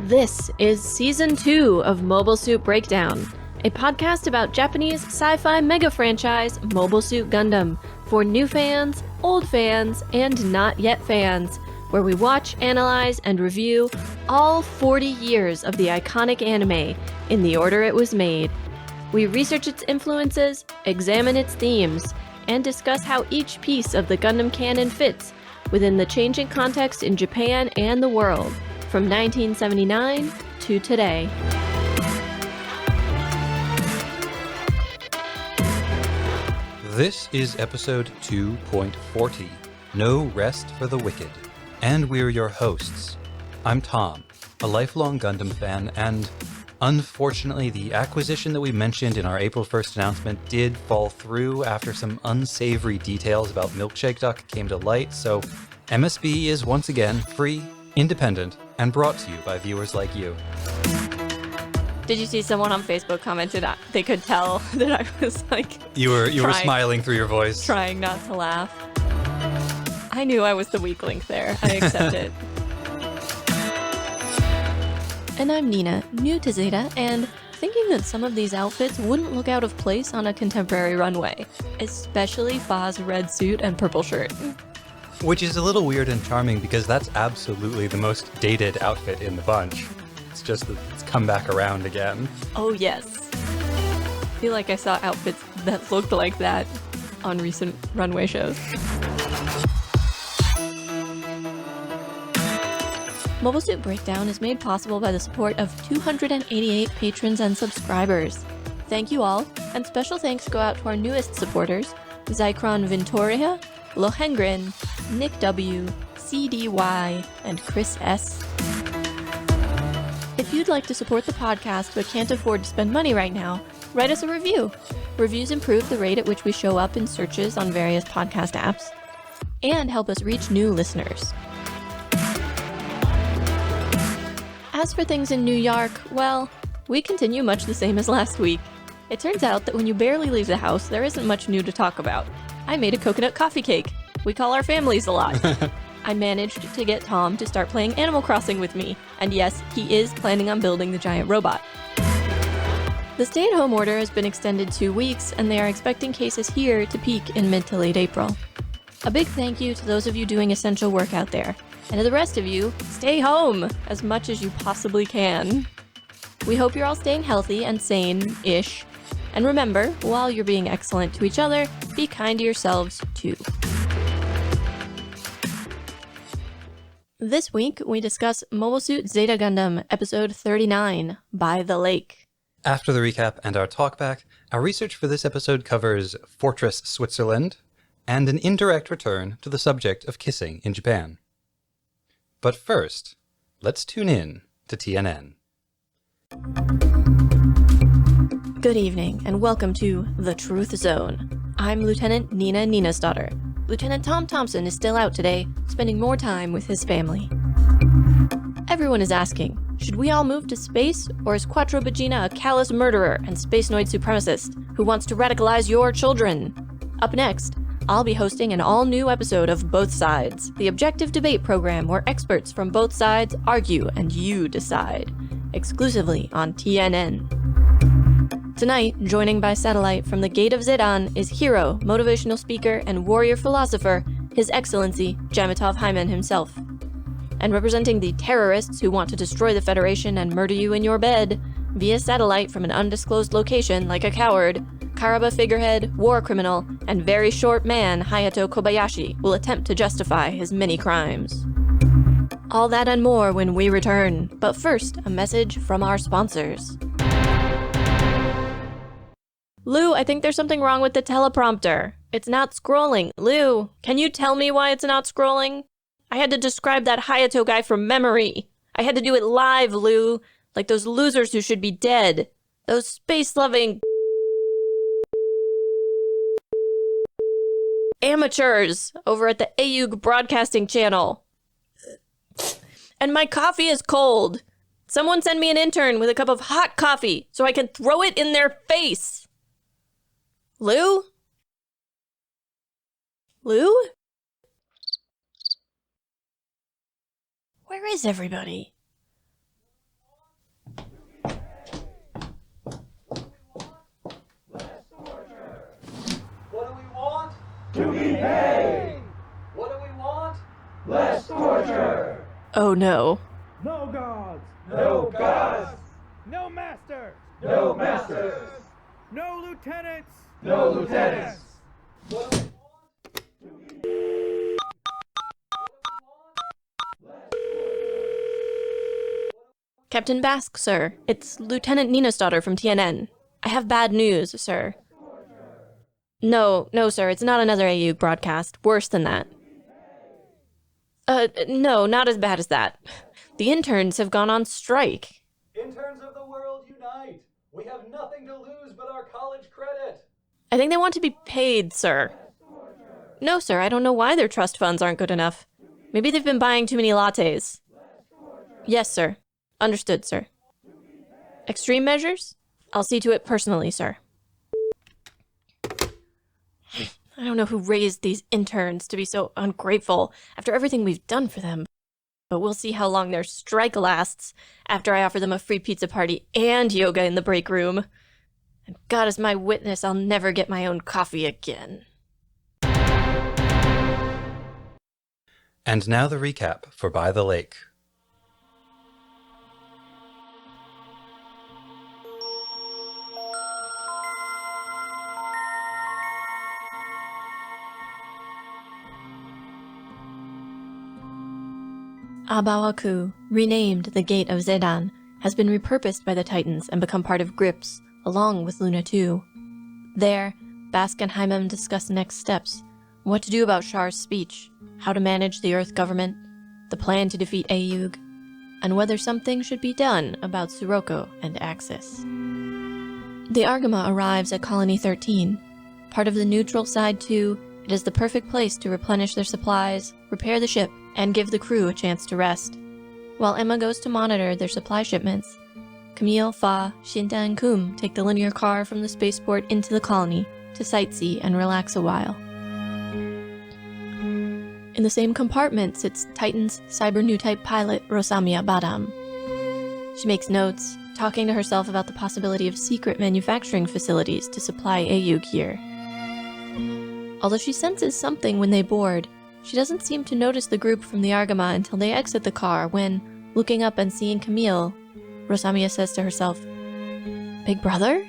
This is Season 2 of Mobile Suit Breakdown, a podcast about Japanese sci-fi mega franchise Mobile Suit Gundam for new fans, old fans, and not yet fans, where we watch, analyze, and review all 40 years of the iconic anime in the order it was made. We research its influences, examine its themes, and discuss how each piece of the Gundam canon fits within the changing context in Japan and the world, from 1979 to today. This is episode 2.40, No Rest for the Wicked, and we're your hosts. I'm Tom, a lifelong Gundam fan, and unfortunately the acquisition that we mentioned in our April 1st announcement did fall through after some unsavory details about Milkshake Duck came to light, so MSB is once again free, independent, and brought to you by viewers like you. Did you see someone on Facebook commented that they could tell that I was like... You were smiling through your voice. Trying not to laugh. I knew I was the weak link there. I accept it. And I'm Nina, new to Zeta, and thinking that some of these outfits wouldn't look out of place on a contemporary runway, especially Fa's red suit and purple shirt. Which is a little weird and charming because that's absolutely the most dated outfit in the bunch. It's just that it's come back around again. Oh yes. I feel like I saw outfits that looked like that on recent runway shows. Mobile Suit Breakdown is made possible by the support of 288 patrons and subscribers. Thank you all, and special thanks go out to our newest supporters, Zycron Ventoria, Lohengrin, Nick W, CDY, and Chris S. If you'd like to support the podcast but can't afford to spend money right now, write us a review. Reviews improve the rate at which we show up in searches on various podcast apps, and help us reach new listeners. As for things in New York, well, we continue much the same as last week. It turns out that when you barely leave the house, there isn't much new to talk about. I made a coconut coffee cake. We call our families a lot. I managed to get Tom to start playing Animal Crossing with me, and yes, he is planning on building the giant robot. The stay-at-home order has been extended 2 weeks, and they are expecting cases here to peak in mid to late April. A big thank you to those of you doing essential work out there, and to the rest of you, stay home as much as you possibly can. We hope you're all staying healthy and sane-ish. And remember, while you're being excellent to each other, be kind to yourselves too. This week, we discuss Mobile Suit Zeta Gundam, episode 39, By the Lake. After the recap and our talkback, our research for this episode covers Fortress Switzerland and an indirect return to the subject of kissing in Japan. But first, let's tune in to TNN. Good evening, and welcome to The Truth Zone. I'm Lieutenant Nina Ninasdottir. Lieutenant Tom Thompson is still out today, spending more time with his family. Everyone is asking, should we all move to space, or is Quattro Bagina a callous murderer and spacenoid supremacist who wants to radicalize your children? Up next, I'll be hosting an all-new episode of Both Sides, the objective debate program where experts from both sides argue and you decide, exclusively on TNN. Tonight, joining by satellite from the Gate of Zedan is hero, motivational speaker, and warrior philosopher, His Excellency Jamitov Hyman himself. And representing the terrorists who want to destroy the Federation and murder you in your bed, via satellite from an undisclosed location like a coward, Karaba figurehead, war criminal, and very short man Hayato Kobayashi will attempt to justify his many crimes. All that and more when we return, but first, a message from our sponsors. Lou, I think there's something wrong with the teleprompter. It's not scrolling. Lou, can you tell me why it's not scrolling? I had to describe that Hayato guy from memory. I had to do it live, Lou, like those losers who should be dead. Those space-loving amateurs over at the AUG Broadcasting Channel. And my coffee is cold. Someone send me an intern with a cup of hot coffee so I can throw it in their face. Lou? Lou? Where is everybody? To be paid! What do we want? Less torture! Oh no. No gods! No gods! No masters! No masters! No lieutenants! No lieutenants! What do we want? Captain Basque, sir. It's Lieutenant Nina's daughter from TNN. I have bad news, sir. No, sir, it's not another AU broadcast. Worse than that. No, not as bad as that. The interns have gone on strike. Interns of the world unite! We have nothing to lose but our college credit! I think they want to be paid, sir. No, sir, I don't know why their trust funds aren't good enough. Maybe they've been buying too many lattes. Yes, sir. Understood, sir. Extreme measures? I'll see to it personally, sir. I don't know who raised these interns to be so ungrateful after everything we've done for them. But we'll see how long their strike lasts after I offer them a free pizza party and yoga in the break room. And God is my witness, I'll never get my own coffee again. And now the recap for By the Lake. Abawaku, renamed the Gate of Zedan, has been repurposed by the Titans and become part of Grips, along with Luna 2. There, Basque and Hymen discuss next steps, what to do about Char's speech, how to manage the Earth government, the plan to defeat Ayug, and whether something should be done about Sirocco and Axis. The Argama arrives at Colony 13. Part of the neutral side 2, it is the perfect place to replenish their supplies, repair the ship, and give the crew a chance to rest. While Emma goes to monitor their supply shipments, Camille, Fa, Shinta, and Kum take the linear car from the spaceport into the colony to sightsee and relax a while. In the same compartment sits Titan's cyber-new-type pilot, Rosamia Badam. She makes notes, talking to herself about the possibility of secret manufacturing facilities to supply Ayug here. Although she senses something when they board, she doesn't seem to notice the group from the Argama until they exit the car when, looking up and seeing Camille, Rosamia says to herself, "Big brother?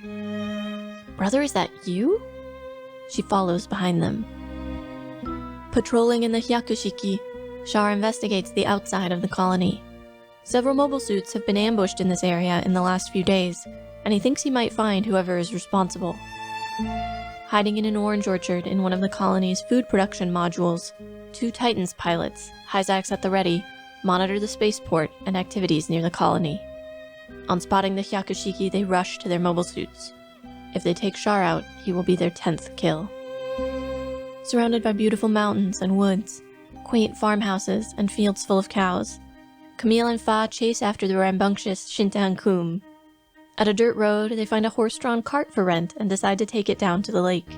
Brother, is that you?" She follows behind them. Patrolling in the Hyakushiki, Char investigates the outside of the colony. Several mobile suits have been ambushed in this area in the last few days, and he thinks he might find whoever is responsible. Hiding in an orange orchard in one of the colony's food production modules, 2 Titans pilots, Hyzax at the ready, monitor the spaceport and activities near the colony. On spotting the Hyakushiki, they rush to their mobile suits. If they take Char out, he will be their 10th kill. Surrounded by beautiful mountains and woods, quaint farmhouses, and fields full of cows, Camille and Fa chase after the rambunctious Shinta and Kum. At a dirt road, they find a horse-drawn cart for rent and decide to take it down to the lake.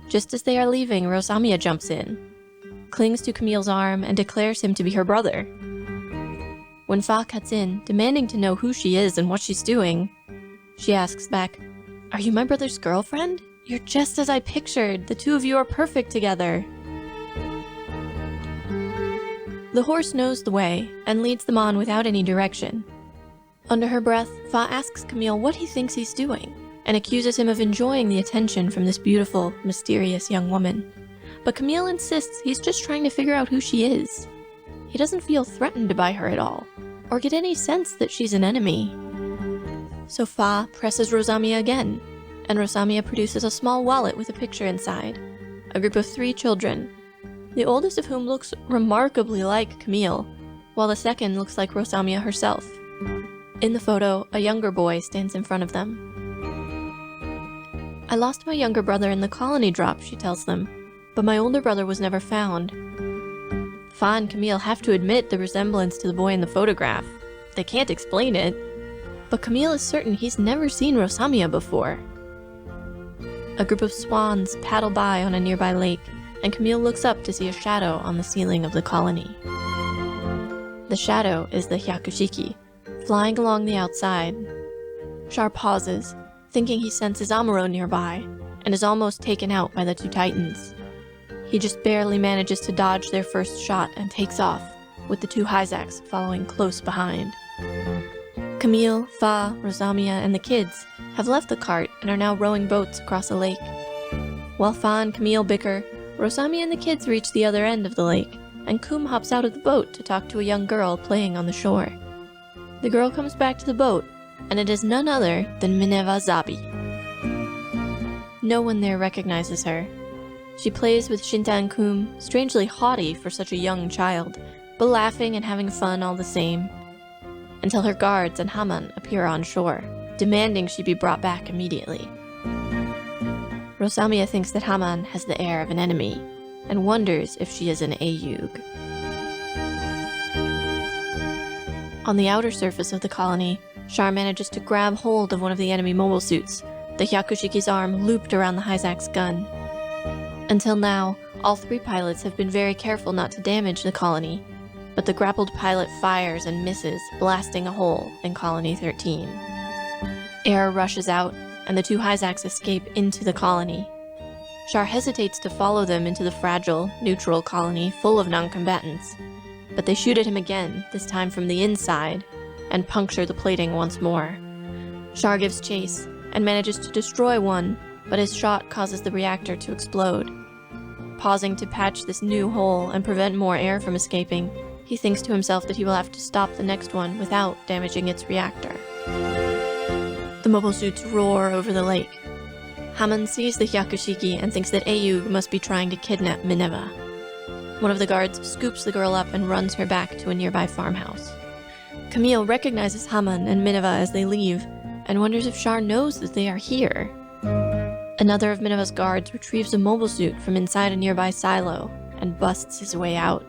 Just as they are leaving, Rosamia jumps in, clings to Camille's arm, and declares him to be her brother. When Fa cuts in, demanding to know who she is and what she's doing, she asks back, "Are you my brother's girlfriend? You're just as I pictured. The two of you are perfect together." The horse knows the way and leads them on without any direction. Under her breath, Fa asks Camille what he thinks he's doing, and accuses him of enjoying the attention from this beautiful, mysterious young woman. But Camille insists he's just trying to figure out who she is. He doesn't feel threatened by her at all, or get any sense that she's an enemy. So Fa presses Rosamia again, and Rosamia produces a small wallet with a picture inside. A group of 3 children, the oldest of whom looks remarkably like Camille, while the second looks like Rosamia herself. In the photo, a younger boy stands in front of them. "I lost my younger brother in the colony drop," she tells them, "but my older brother was never found." Fa and Camille have to admit the resemblance to the boy in the photograph. They can't explain it, but Camille is certain he's never seen Rosamia before. A group of swans paddle by on a nearby lake, and Camille looks up to see a shadow on the ceiling of the colony. The shadow is the Hyakushiki, flying along the outside. Char pauses, thinking he senses Amuro nearby, and is almost taken out by the 2 Titans. He just barely manages to dodge their first shot and takes off, with the two Hyzaks following close behind. Camille, Fa, Rosamia, and the kids have left the cart and are now rowing boats across a lake. While Fa and Camille bicker, Rosamia and the kids reach the other end of the lake, and Kum hops out of the boat to talk to a young girl playing on the shore. The girl comes back to the boat, and it is none other than Mineva Zabi. No one there recognizes her. She plays with Shinta and Kum, strangely haughty for such a young child, but laughing and having fun all the same, until her guards and Haman appear on shore, demanding she be brought back immediately. Rosamia thinks that Haman has the air of an enemy, and wonders if she is an Ayug. On the outer surface of the colony, Char manages to grab hold of one of the enemy mobile suits, the Hyakushiki's arm looped around the Hyzak's gun. Until now, all three pilots have been very careful not to damage the colony, but the grappled pilot fires and misses, blasting a hole in Colony 13. Air rushes out, and the two Hyzaks escape into the colony. Char hesitates to follow them into the fragile, neutral colony full of non-combatants, but they shoot at him again, this time from the inside, and puncture the plating once more. Char gives chase, and manages to destroy one, but his shot causes the reactor to explode. Pausing to patch this new hole and prevent more air from escaping, he thinks to himself that he will have to stop the next one without damaging its reactor. The mobile suits roar over the lake. Haman sees the Hyakushiki and thinks that Ayug must be trying to kidnap Mineva. One of the guards scoops the girl up and runs her back to a nearby farmhouse. Camille recognizes Haman and Mineva as they leave, and wonders if Char knows that they are here. Another of Mineva's guards retrieves a mobile suit from inside a nearby silo and busts his way out.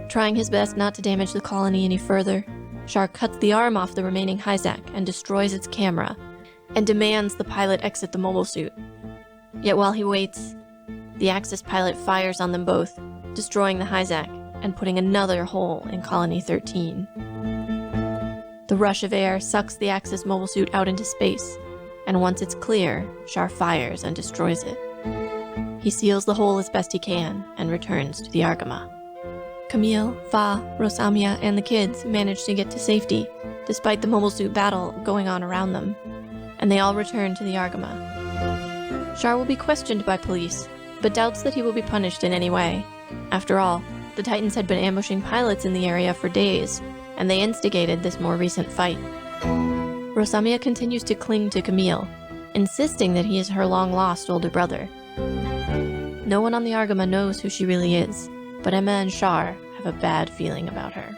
Trying his best not to damage the colony any further, Char cuts the arm off the remaining Hyzak and destroys its camera, and demands the pilot exit the mobile suit. Yet while he waits, the Axis pilot fires on them both, destroying the Hyzak and putting another hole in Colony 13. The rush of air sucks the Axis mobile suit out into space, and once it's clear, Char fires and destroys it. He seals the hole as best he can and returns to the Argama. Camille, Fa, Rosamia, and the kids manage to get to safety, despite the mobile suit battle going on around them, and they all return to the Argama. Char will be questioned by police, but doubts that he will be punished in any way. After all, the Titans had been ambushing pilots in the area for days, and they instigated this more recent fight. Rosamia continues to cling to Camille, insisting that he is her long-lost older brother. No one on the Argama knows who she really is, but Emma and Char have a bad feeling about her.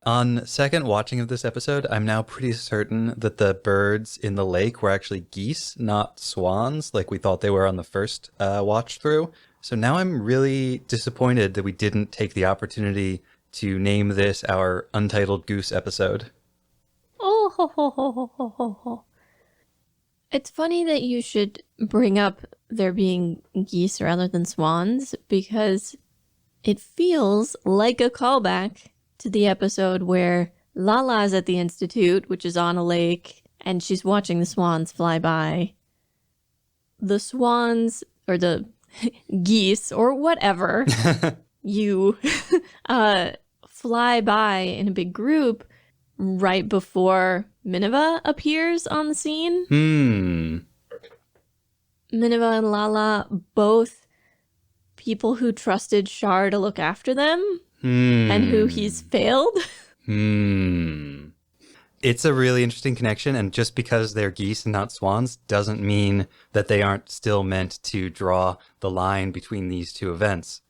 On second watching of this episode, I'm now pretty certain that the birds in the lake were actually geese, not swans, like we thought they were on the first watch through. So now I'm really disappointed that we didn't take the opportunity to name this our Untitled Goose episode. Oh, ho, ho, ho, ho, ho, ho, ho. It's funny that you should bring up there being geese rather than swans, because it feels like a callback to the episode where Lala is at the Institute, which is on a lake, and she's watching the swans fly by. The swans, or the geese, or whatever, you fly by in a big group right before Mineva appears on the scene. Mineva and Lala, both people who trusted Char to look after them, and who he's failed. It's a really interesting connection, and just because they're geese and not swans doesn't mean that they aren't still meant to draw the line between these two events.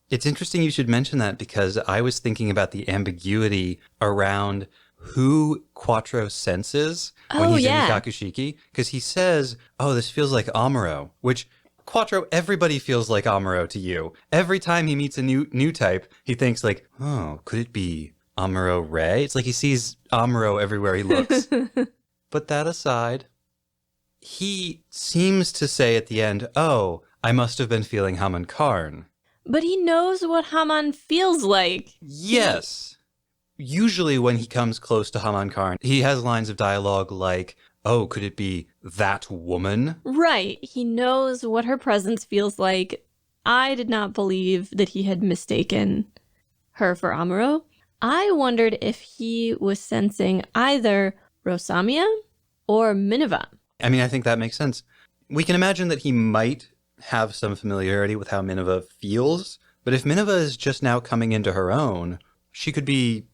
It's interesting you should mention that, because I was thinking about the ambiguity around who Quattro senses when he's in the Kakushiki, because he says, oh, this feels like Amuro, which Quattro, everybody feels like Amuro to you. Every time he meets a new type, he thinks like, oh, could it be Amuro Ray? It's like he sees Amuro everywhere he looks. But that aside, he seems to say at the end, oh, I must have been feeling Haman Karn. But he knows what Haman feels like. Yes. Usually when he comes close to Haman Karn, he has lines of dialogue like, oh, could it be that woman? Right. He knows what her presence feels like. I did not believe that he had mistaken her for Amuro. I wondered if he was sensing either Rosamia or Minerva. I mean, I think that makes sense. We can imagine that he might have some familiarity with how Minerva feels, but if Minerva is just now coming into her own, she could be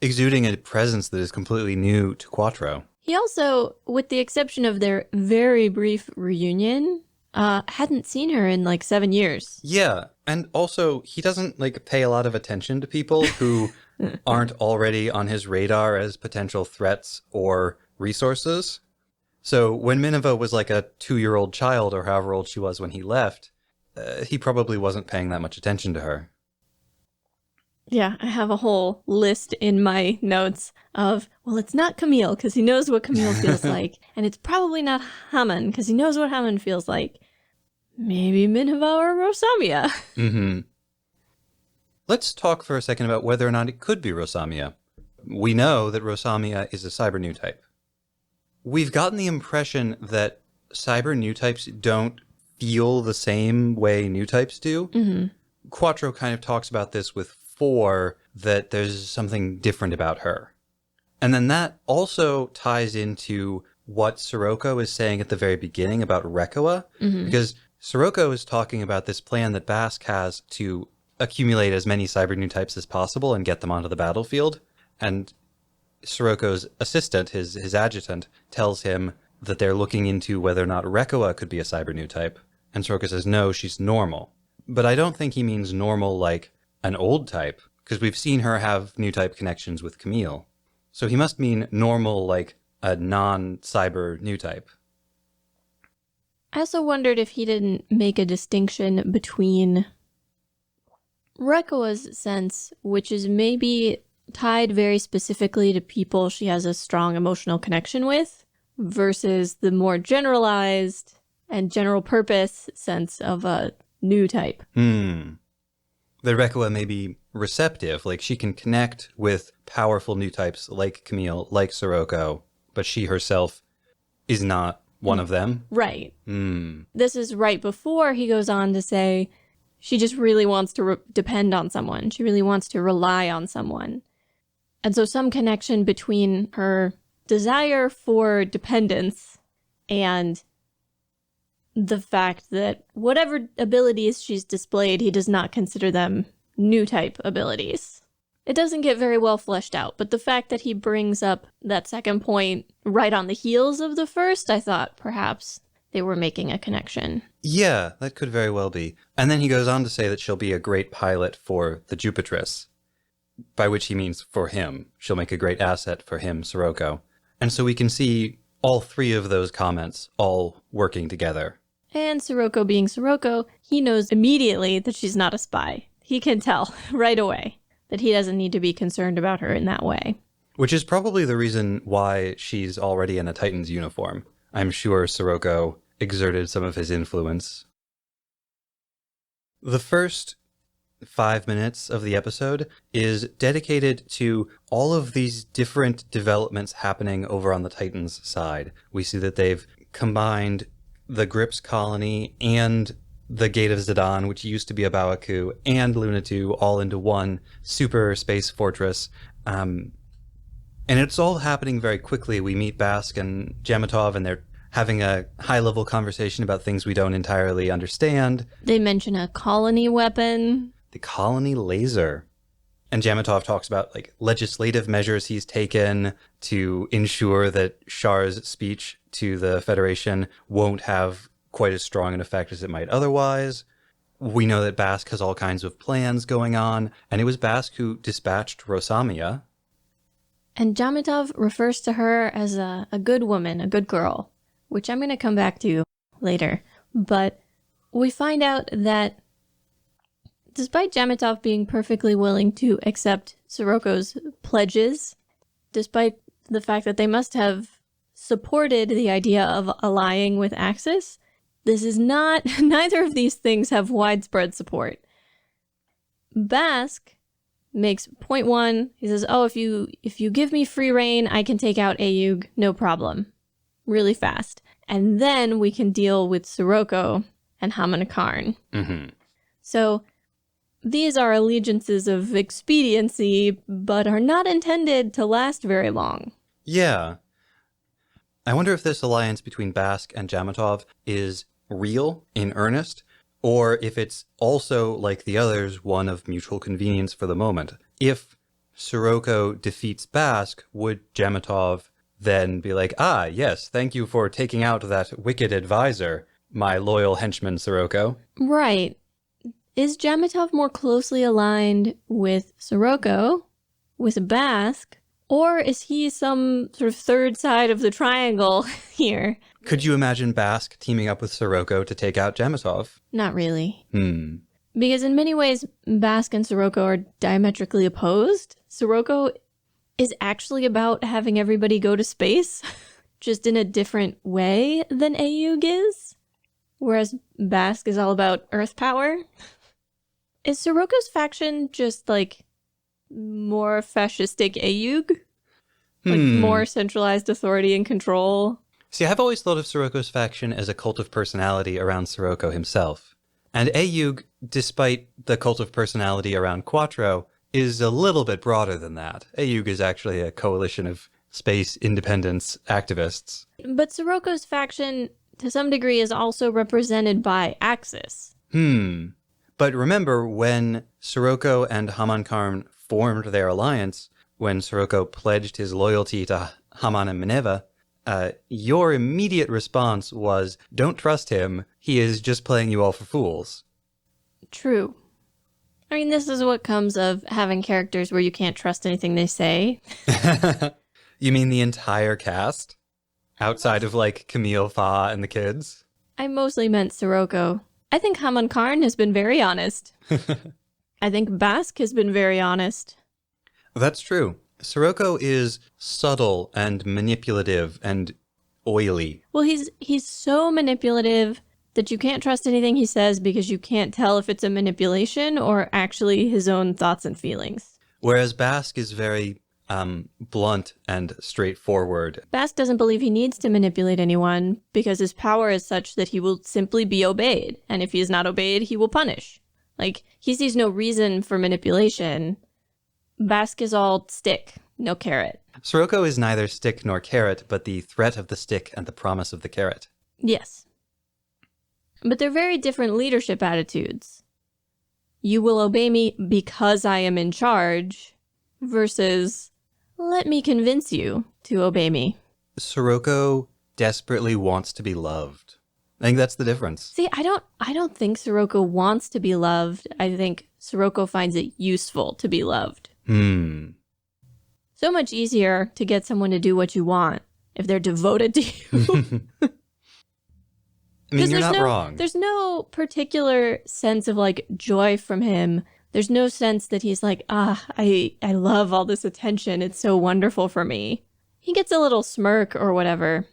exuding a presence that is completely new to Quattro. He also, with the exception of their very brief reunion, hadn't seen her in like 7 years. Yeah, and also he doesn't pay a lot of attention to people who aren't already on his radar as potential threats or resources. So when Minerva was like a 2-year-old child or however old she was when he left, he probably wasn't paying that much attention to her. Yeah, I have a whole list in my notes of, well, it's not Camille because he knows what Camille feels like. And it's probably not Haman because he knows what Haman feels like. Maybe Minerva or Rosamia. Mm-hmm. Let's talk for a second about whether or not it could be Rosamia. We know that Rosamia is a cyber new type. We've gotten the impression that cyber new types don't feel the same way new types do. Mm-hmm. Quattro kind of talks about this with 4, that there's something different about her. And then that also ties into what Sirocco is saying at the very beginning about Reccoa, because Sirocco is talking about this plan that Basque has to accumulate as many cyber new types as possible and get them onto the battlefield. And Sirocco's assistant, his adjutant, tells him that they're looking into whether or not Reccoa could be a cyber new type. And Sirocco says, no, she's normal. But I don't think he means normal like an old type, because we've seen her have new type connections with Camille. So he must mean normal like a non-cyber new type. I also wondered if he didn't make a distinction between Reccoa's sense, which is maybe tied very specifically to people she has a strong emotional connection with, versus the more generalized and general purpose sense of a new type. The Reccoa may be receptive, like she can connect with powerful new types like Camille, like Sirocco, but she herself is not one of them. Right. This is right before he goes on to say she just really wants to depend on someone. She really wants to rely on someone. And so some connection between her desire for dependence and the fact that whatever abilities she's displayed, he does not consider them new type abilities. It doesn't get very well fleshed out, but the fact that he brings up that second point right on the heels of the first, I thought perhaps they were making a connection. Yeah, that could very well be. And then he goes on to say that she'll be a great pilot for the Jupitress, by which he means for him. She'll make a great asset for him, Sirocco. And so we can see all 3 of those comments all working together. And Sirocco being Sirocco, he knows immediately that she's not a spy. He can tell right away that he doesn't need to be concerned about her in that way. Which is probably the reason why she's already in a Titan's uniform. I'm sure Sirocco exerted some of his influence. The first 5 minutes of the episode is dedicated to all of these different developments happening over on the Titans side. We see that they've combined the Grips colony and the Gate of Zidane, which used to be a Bawaku, and Luna 2 all into one super space fortress. And it's all happening very quickly. We meet Basque and Jamatov, and they're having a high-level conversation about things we don't entirely understand. They mention a colony weapon. The colony laser. And Jamatov talks about legislative measures he's taken to ensure that Char's speech to the Federation won't have quite as strong an effect as it might otherwise. We know that Basque has all kinds of plans going on, and it was Basque who dispatched Rosamia. And Jamatov refers to her as a good woman, a good girl, which I'm going to come back to later. But we find out that despite Jamatov being perfectly willing to accept Sirocco's pledges, despite the fact that they must have supported the idea of allying with Axis, this is not, neither of these things have widespread support. Bask makes point one. He says, oh, if you give me free reign, I can take out Ayug, no problem. Really fast. And then we can deal with Sirocco and Hamon Karn. Mm-hmm. So these are allegiances of expediency, but are not intended to last very long. Yeah. I wonder if this alliance between Bask and Jamatov is real, in earnest, or if it's also, like the others, one of mutual convenience for the moment. If Sirocco defeats Bask, would Jamatov then be like, ah, yes, thank you for taking out that wicked advisor, my loyal henchman Sirocco? Right. Is Jamatov more closely aligned with Sirocco, with Bask, or is he some sort of third side of the triangle here? Could you imagine Bask teaming up with Sirocco to take out Jamatov? Not really. Hmm. Because in many ways, Bask and Sirocco are diametrically opposed. Sirocco is actually about having everybody go to space, just in a different way than Ayug is. Whereas Bask is all about Earth power. Is Sirocco's faction just like more fascistic Ayug? Like more centralized authority and control? See, I've always thought of Sirocco's faction as a cult of personality around Sirocco himself. And Ayug, despite the cult of personality around Quattro, is a little bit broader than that. Ayug is actually a coalition of space independence activists. But Sirocco's faction, to some degree, is also represented by Axis. But remember, when Sirocco and Hamon Karn formed their alliance, when Sirocco pledged his loyalty to Hamon and Minerva, your immediate response was, don't trust him, he is just playing you all for fools. True. I mean, this is what comes of having characters where you can't trust anything they say. You mean the entire cast? Outside of, like, Camille, Fa, and the kids? I mostly meant Sirocco. I think Hamon Karn has been very honest. I think Bask has been very honest. That's true. Sirocco is subtle and manipulative and oily. Well, he's so manipulative that you can't trust anything he says because you can't tell if it's a manipulation or actually his own thoughts and feelings. Whereas Bask is very blunt and straightforward. Bask doesn't believe he needs to manipulate anyone because his power is such that he will simply be obeyed. And if he is not obeyed, he will punish. Like, he sees no reason for manipulation. Bask is all stick, no carrot. Sirocco is neither stick nor carrot, but the threat of the stick and the promise of the carrot. Yes. But they're very different leadership attitudes. You will obey me because I am in charge versus let me convince you to obey me. Sirocco desperately wants to be loved. I think that's the difference. See, I don't think Sirocco wants to be loved. I think Sirocco finds it useful to be loved. So much easier to get someone to do what you want if they're devoted to you. I mean, you're not wrong. There's no particular sense of like joy from him. There's no sense that he's like, I love all this attention. It's so wonderful for me. He gets a little smirk or whatever.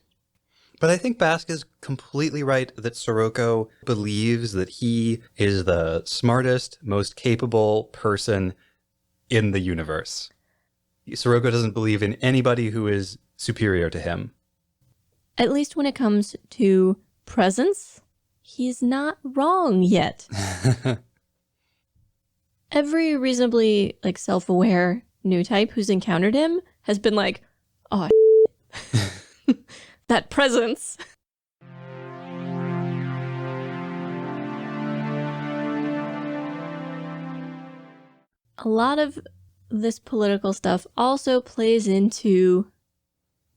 But I think Bask is completely right that Sirocco believes that he is the smartest, most capable person in the universe. Sirocco doesn't believe in anybody who is superior to him. At least when it comes to presence, he's not wrong yet. Every reasonably like self-aware new type who's encountered him has been like, oh, that presence. A lot of this political stuff also plays into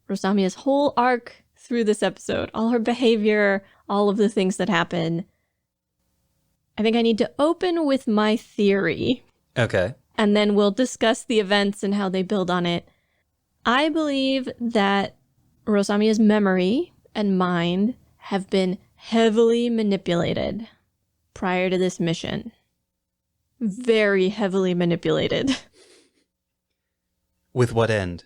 Rosamia's whole arc through this episode. All her behavior, all of the things that happen. I think I need to open with my theory. Okay. And then we'll discuss the events and how they build on it. I believe that Rosamia's memory and mind have been heavily manipulated prior to this mission. Very heavily manipulated. With what end?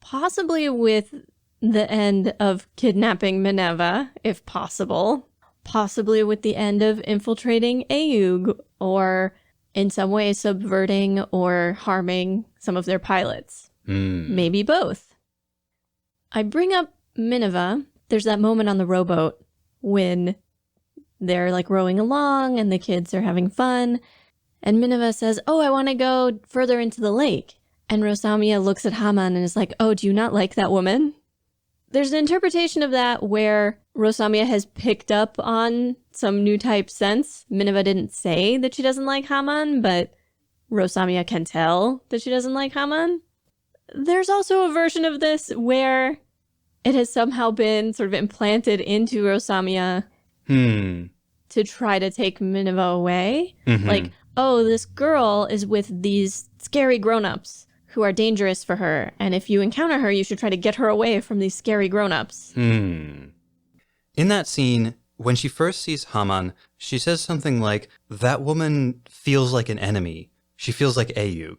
Possibly with the end of kidnapping Minerva, if possible. Possibly with the end of infiltrating Ayug, or in some way subverting or harming some of their pilots. Maybe both. I bring up Minerva. There's that moment on the rowboat when they're like rowing along and the kids are having fun. And Minerva says, oh, I want to go further into the lake. And Rosamia looks at Haman and is like, oh, do you not like that woman? There's an interpretation of that where Rosamia has picked up on some new type sense. Minerva didn't say that she doesn't like Haman, but Rosamia can tell that she doesn't like Haman. There's also a version of this where it has somehow been sort of implanted into Rosamia to try to take Minerva away. Like, oh, this girl is with these scary grown-ups who are dangerous for her, and if you encounter her, you should try to get her away from these scary grown-ups. In that scene, when she first sees Haman, she says something like, that woman feels like an enemy. She feels like Ayug.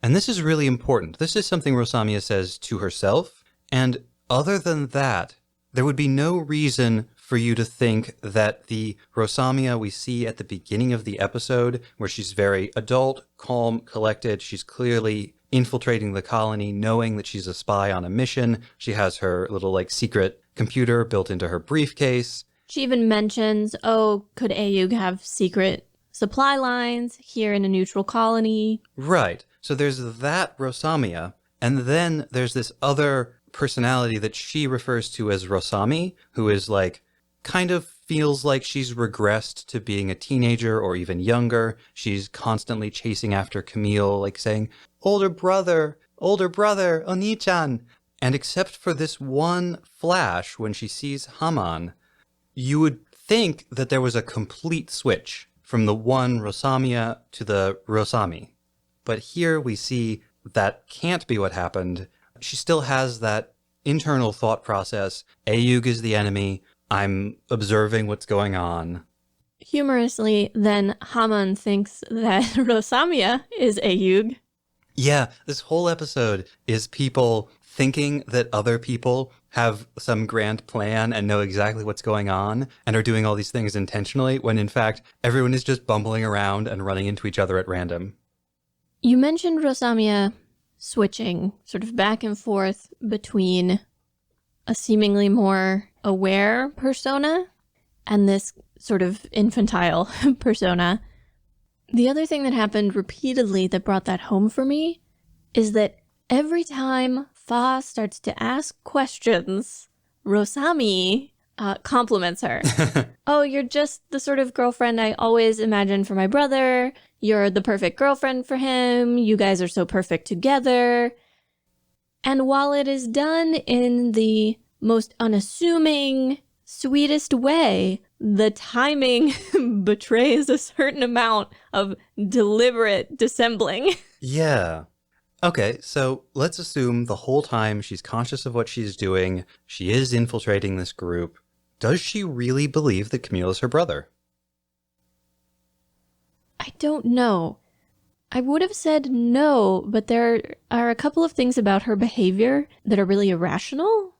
And this is really important. This is something Rosamia says to herself, and other than that, there would be no reason for you to think that the Rosamia we see at the beginning of the episode, where she's very adult, calm, collected, she's clearly infiltrating the colony, knowing that she's a spy on a mission. She has her little like secret computer built into her briefcase. She even mentions, oh, could Ayug have secret supply lines here in a neutral colony? Right. So there's that Rosamia, and then there's this other personality that she refers to as Rosami, who is like, kind of feels like she's regressed to being a teenager or even younger. She's constantly chasing after Camille, like saying, older brother, Oni-chan. And except for this one flash when she sees Haman, you would think that there was a complete switch from the one Rosamia to the Rosami. But here we see that can't be what happened. She still has that internal thought process. Ayug is the enemy. I'm observing what's going on. Humorously, then Haman thinks that Rosamia is Ayug. Yeah, this whole episode is people thinking that other people have some grand plan and know exactly what's going on and are doing all these things intentionally, when in fact, everyone is just bumbling around and running into each other at random. You mentioned Rosamia switching sort of back and forth between a seemingly more aware persona and this sort of infantile persona. The other thing that happened repeatedly that brought that home for me is that every time Fa starts to ask questions, Rosami compliments her. Oh, you're just the sort of girlfriend I always imagined for my brother. You're the perfect girlfriend for him. You guys are so perfect together. And while it is done in the most unassuming, sweetest way, the timing betrays a certain amount of deliberate dissembling. Yeah. Okay, so let's assume the whole time she's conscious of what she's doing, she is infiltrating this group. Does she really believe that Camille is her brother? I don't know. I would have said no, but there are a couple of things about her behavior that are really irrational.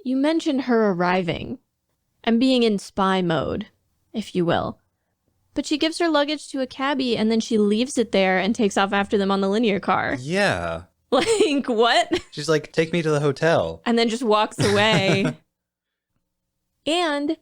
You mentioned her arriving and being in spy mode, if you will. But she gives her luggage to a cabbie and then she leaves it there and takes off after them on the linear car. Yeah. Like, what? She's like, take me to the hotel. And then just walks away. And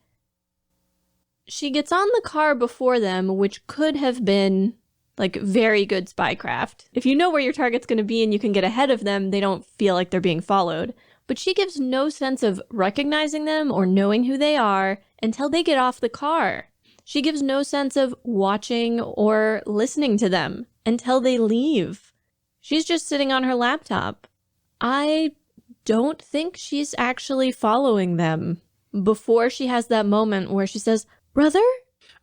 she gets on the car before them, which could have been like very good spycraft. If you know where your target's going to be and you can get ahead of them, they don't feel like they're being followed. But she gives no sense of recognizing them or knowing who they are until they get off the car. She gives no sense of watching or listening to them until they leave. She's just sitting on her laptop. I don't think she's actually following them before she has that moment where she says, "Brother?"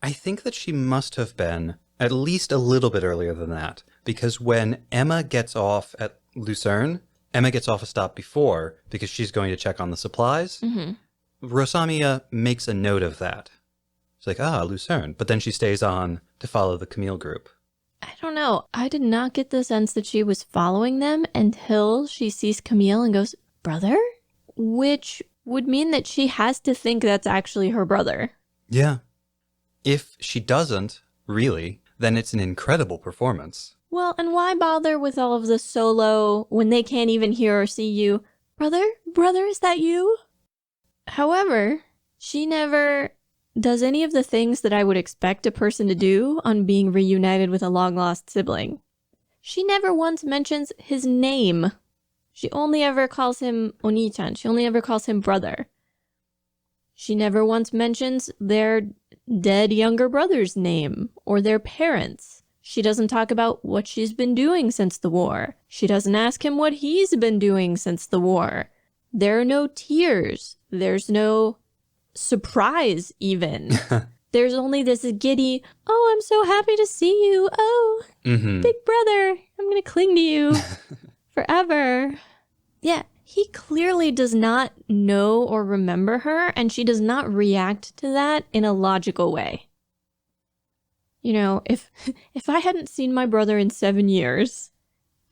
I think that she must have been at least a little bit earlier than that, because when Emma gets off at Lucerne, Emma gets off a stop before because she's going to check on the supplies. Rosamia makes a note of that. She's like, Lucerne. But then she stays on to follow the Camille group. I don't know. I did not get the sense that she was following them until she sees Camille and goes, "Brother?" Which would mean that she has to think that's actually her brother. Yeah. If she doesn't, really, then it's an incredible performance. Well, and why bother with all of the solo when they can't even hear or see you? Brother, is that you? However, she never does any of the things that I would expect a person to do on being reunited with a long-lost sibling. She never once mentions his name. She only ever calls him Oni-chan. She only ever calls him brother. She never once mentions their dead younger brother's name or their parents. She doesn't talk about what she's been doing since the war. She doesn't ask him what he's been doing since the war. There are no tears. There's no surprise, even. There's only this giddy, oh, I'm so happy to see you. Oh, big brother, I'm going to cling to you forever. Yeah, he clearly does not know or remember her, and she does not react to that in a logical way. You know, if I hadn't seen my brother in 7 years,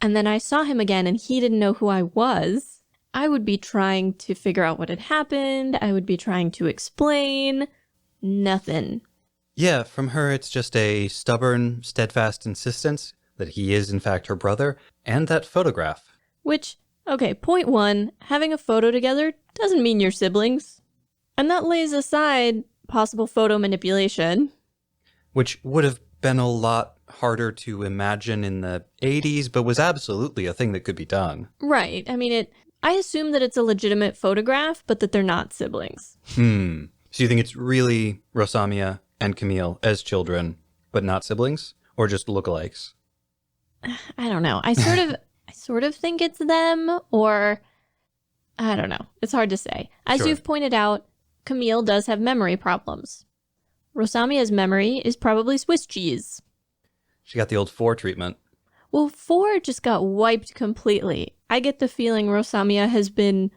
and then I saw him again and he didn't know who I was, I would be trying to figure out what had happened. I would be trying to explain. Nothing. Yeah, from her it's just a stubborn, steadfast insistence that he is in fact her brother, and that photograph. Which, okay, point one, having a photo together doesn't mean you're siblings. And that lays aside possible photo manipulation. Which would have been a lot harder to imagine in the 80s, but was absolutely a thing that could be done. Right. I mean, I assume that it's a legitimate photograph, but that they're not siblings. So you think it's really Rosamia and Camille as children, but not siblings? Or just lookalikes? I don't know. I sort of think it's them, or I don't know. It's hard to say. As Sure. you've pointed out, Camille does have memory problems. Rosamia's memory is probably Swiss cheese. She got the old 4 treatment. Well, 4 just got wiped completely. I get the feeling Rosamia has been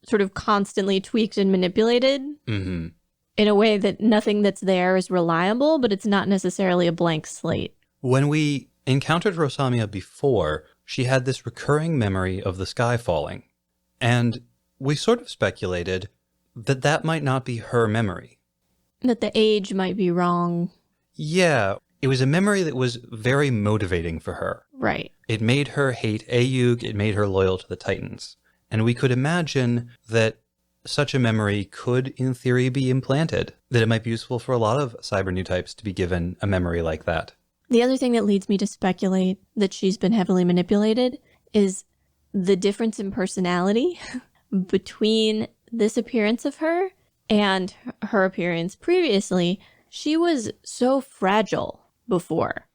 sort of constantly tweaked and manipulated in a way that nothing that's there is reliable, but it's not necessarily a blank slate. When we encountered Rosamia before, she had this recurring memory of the sky falling. And we sort of speculated that that might not be her memory. That the age might be wrong. Yeah, it was a memory that was very motivating for her. Right. It made her hate Ayug, it made her loyal to the Titans. And we could imagine that such a memory could, in theory, be implanted, that it might be useful for a lot of cyber new types to be given a memory like that. The other thing that leads me to speculate that she's been heavily manipulated is the difference in personality between this appearance of her and her appearance previously. She was so fragile before.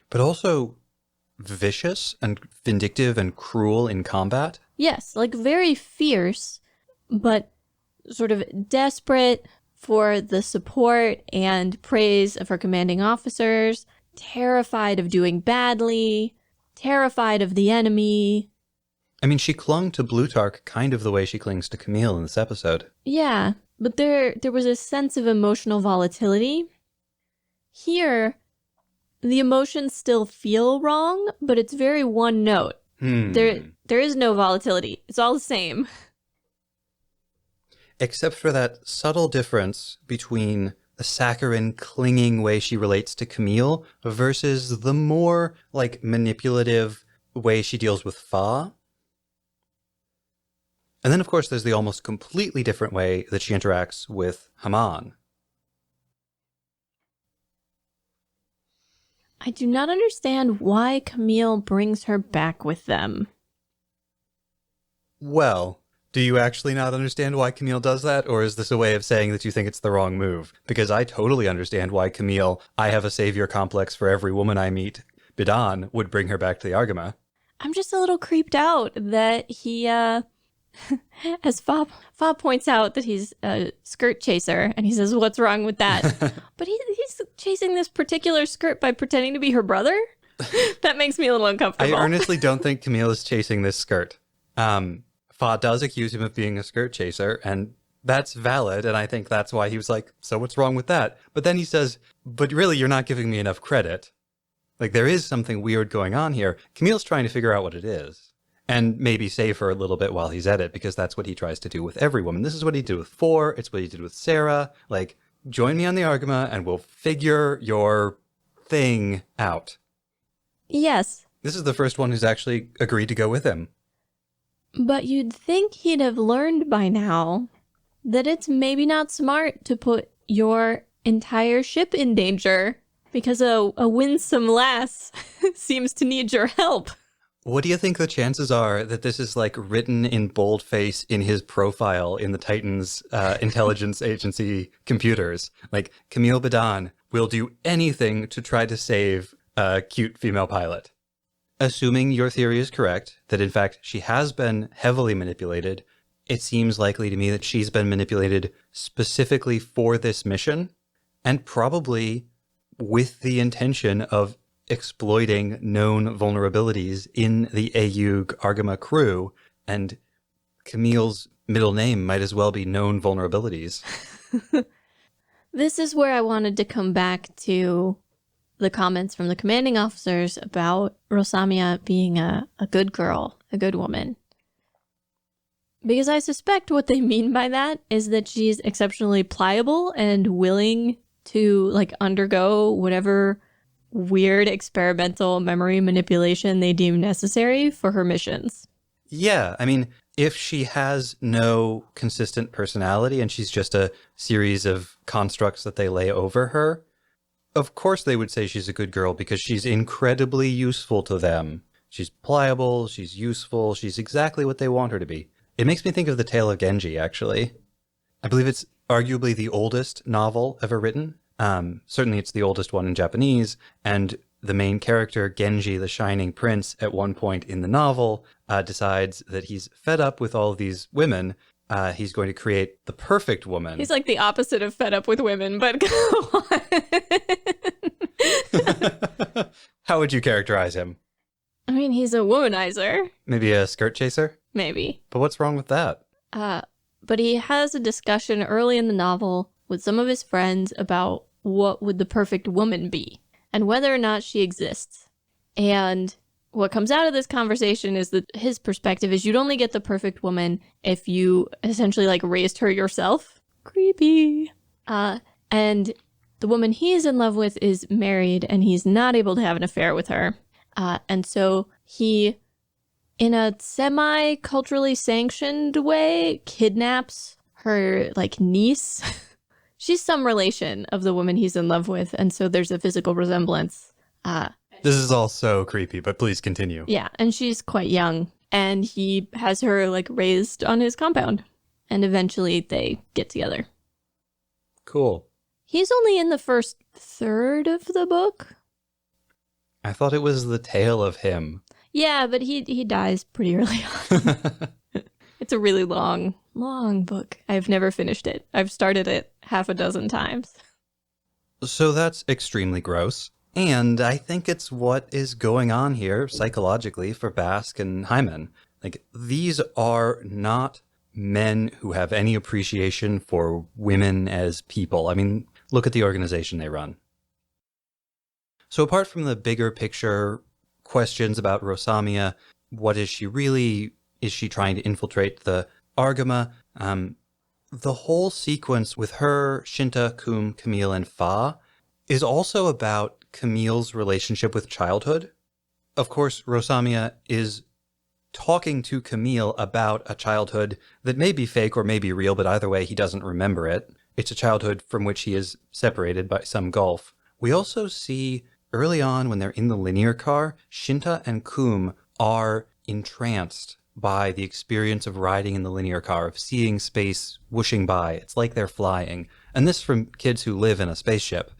But also vicious and vindictive and cruel in combat. Yes, like very fierce, but sort of desperate for the support and praise of her commanding officers, terrified of doing badly, terrified of the enemy. I mean, she clung to Blutarch kind of the way she clings to Camille in this episode. Yeah, but there was a sense of emotional volatility. Here, the emotions still feel wrong, but it's very one note. There is no volatility. It's all the same. Except for that subtle difference between the saccharine, clinging way she relates to Camille versus the more, like, manipulative way she deals with Fa. And then, of course, there's the almost completely different way that she interacts with Haman. I do not understand why Camille brings her back with them. Well, do you actually not understand why Camille does that, or is this a way of saying that you think it's the wrong move? Because I totally understand why Camille, I have a savior complex for every woman I meet, Bidan, would bring her back to the Argama. I'm just a little creeped out that he, as Fa points out that he's a skirt chaser, and he says, what's wrong with that? But he's chasing this particular skirt by pretending to be her brother? That makes me a little uncomfortable. I earnestly don't think Camille is chasing this skirt. Fa does accuse him of being a skirt chaser, and that's valid, and I think that's why he was like, so what's wrong with that? But then he says, but really, you're not giving me enough credit. Like, there is something weird going on here. Camille's trying to figure out what it is. And maybe save her a little bit while he's at it, because that's what he tries to do with every woman. This is what he did with 4. It's what he did with Sarah. Like, join me on the Argama, and we'll figure your thing out. Yes, This is the first one who's actually agreed to go with him. but you'd think he'd have learned by now that it's maybe not smart to put your entire ship in danger because a winsome lass seems to need your help. What do you think the chances are that this is like written in boldface in his profile in the Titans intelligence agency computers? Like, Camille Badan will do anything to try to save a cute female pilot. Assuming your theory is correct, that in fact she has been heavily manipulated, it seems likely to me that she's been manipulated specifically for this mission, and probably with the intention of exploiting known vulnerabilities in the AUG Argama crew, and Camille's middle name might as well be known vulnerabilities. This is where I wanted to come back to the comments from the commanding officers about Rosamia being a good girl, a good woman. Because I suspect what they mean by that is that she's exceptionally pliable and willing to like undergo whatever weird experimental memory manipulation they deem necessary for her missions. Yeah, I mean, if she has no consistent personality and she's just a series of constructs that they lay over her, of course they would say she's a good girl because she's incredibly useful to them. She's pliable, she's useful, she's exactly what they want her to be. It makes me think of The Tale of Genji, actually. I believe it's arguably the oldest novel ever written. Certainly it's the oldest one in Japanese, and the main character, Genji, the Shining Prince, at one point in the novel, decides that he's fed up with all of these women. He's going to create the perfect woman. He's like the opposite of fed up with women, but go on. How would you characterize him? I mean, he's a womanizer. Maybe a skirt chaser? Maybe. But what's wrong with that? But he has a discussion early in the novel with some of his friends about what would the perfect woman be and whether or not she exists. And what comes out of this conversation is that his perspective is you'd only get the perfect woman if you essentially like raised her yourself. Creepy. And the woman he is in love with is married and he's not able to have an affair with her. And so he, in a semi-culturally sanctioned way, kidnaps her like niece. She's some relation of the woman he's in love with, and so there's a physical resemblance. This is all so creepy, but please continue. Yeah, and she's quite young, and he has her like raised on his compound, and eventually they get together. Cool. He's only in the first third of the book. I thought it was the tale of him. Yeah, but he dies pretty early on. It's a really long book. I've never finished it. I've started it half a dozen times. So that's extremely gross. And I think it's what is going on here psychologically for Basque and Hyman. Like, these are not men who have any appreciation for women as people. I mean, look at the organization they run. So apart from the bigger picture questions about Rosamia, what is she really? Is she trying to infiltrate the Argama? The whole sequence with her, Shinta, Kum, Camille, and Fa is also about Camille's relationship with childhood. Of course, Rosamia is talking to Camille about a childhood that may be fake or may be real, but either way, he doesn't remember it. It's a childhood from which he is separated by some gulf. We also see early on when they're in the linear car, Shinta and Kum are entranced by the experience of riding in the linear car, of seeing space whooshing by. It's like they're flying. And this from kids who live in a spaceship.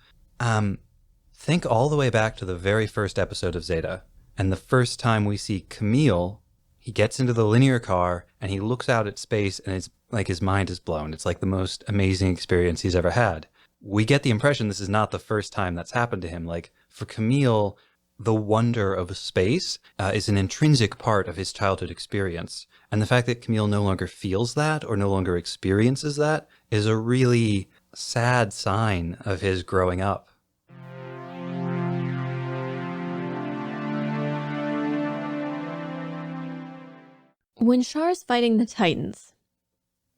Think all the way back to the very first episode of Zeta. And the first time we see Camille, he gets into the linear car and he looks out at space and it's like his mind is blown. It's like the most amazing experience he's ever had. We get the impression this is not the first time that's happened to him. Like, for Camille, the wonder of space is an intrinsic part of his childhood experience. And the fact that Camille no longer feels that or no longer experiences that is a really sad sign of his growing up. When Char's fighting the Titans,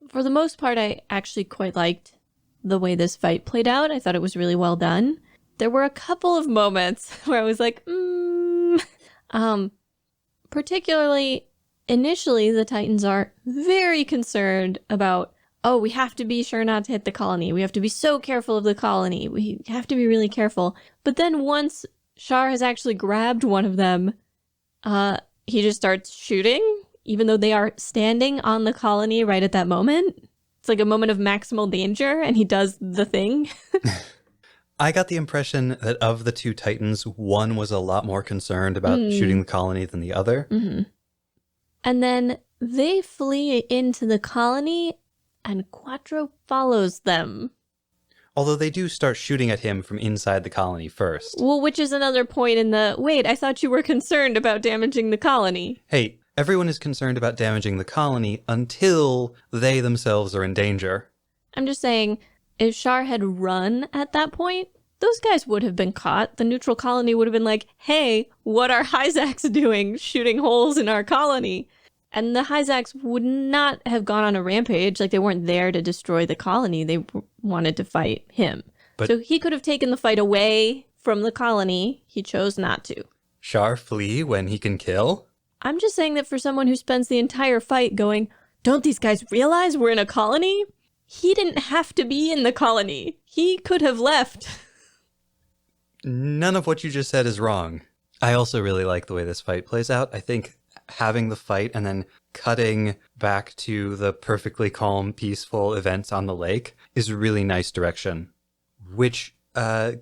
for the most part, I actually quite liked the way this fight played out. I thought it was really well done. there were a couple of moments where I was like, particularly initially the Titans are very concerned about, oh, we have to be sure not to hit the colony. We have to be so careful of the colony. We have to be really careful. But then once Char has actually grabbed one of them, he just starts shooting, even though they are standing on the colony right at that moment. It's like a moment of maximal danger, and he does the thing. I got the impression that of the two Titans, one was a lot more concerned about shooting the colony than the other. Mm-hmm. And then they flee into the colony, and Quattro follows them. Although they do start shooting at him from inside the colony first. Well, which is another point in the, wait, I thought you were concerned about damaging the colony. Hey, everyone is concerned about damaging the colony until they themselves are in danger. I'm just saying, if Char had run at that point, those guys would have been caught. The neutral colony would have been like, hey, what are Hyzax doing shooting holes in our colony? And the Hyzax would not have gone on a rampage. Like, they weren't there to destroy the colony. They wanted to fight him. So he could have taken the fight away from the colony. He chose not to. Char flee when he can kill? I'm just saying that for someone who spends the entire fight going, don't these guys realize we're in a colony? He didn't have to be in the colony. He could have left. None of what you just said is wrong. I also really like the way this fight plays out. I think having the fight and then cutting back to the perfectly calm, peaceful events on the lake is really nice direction, which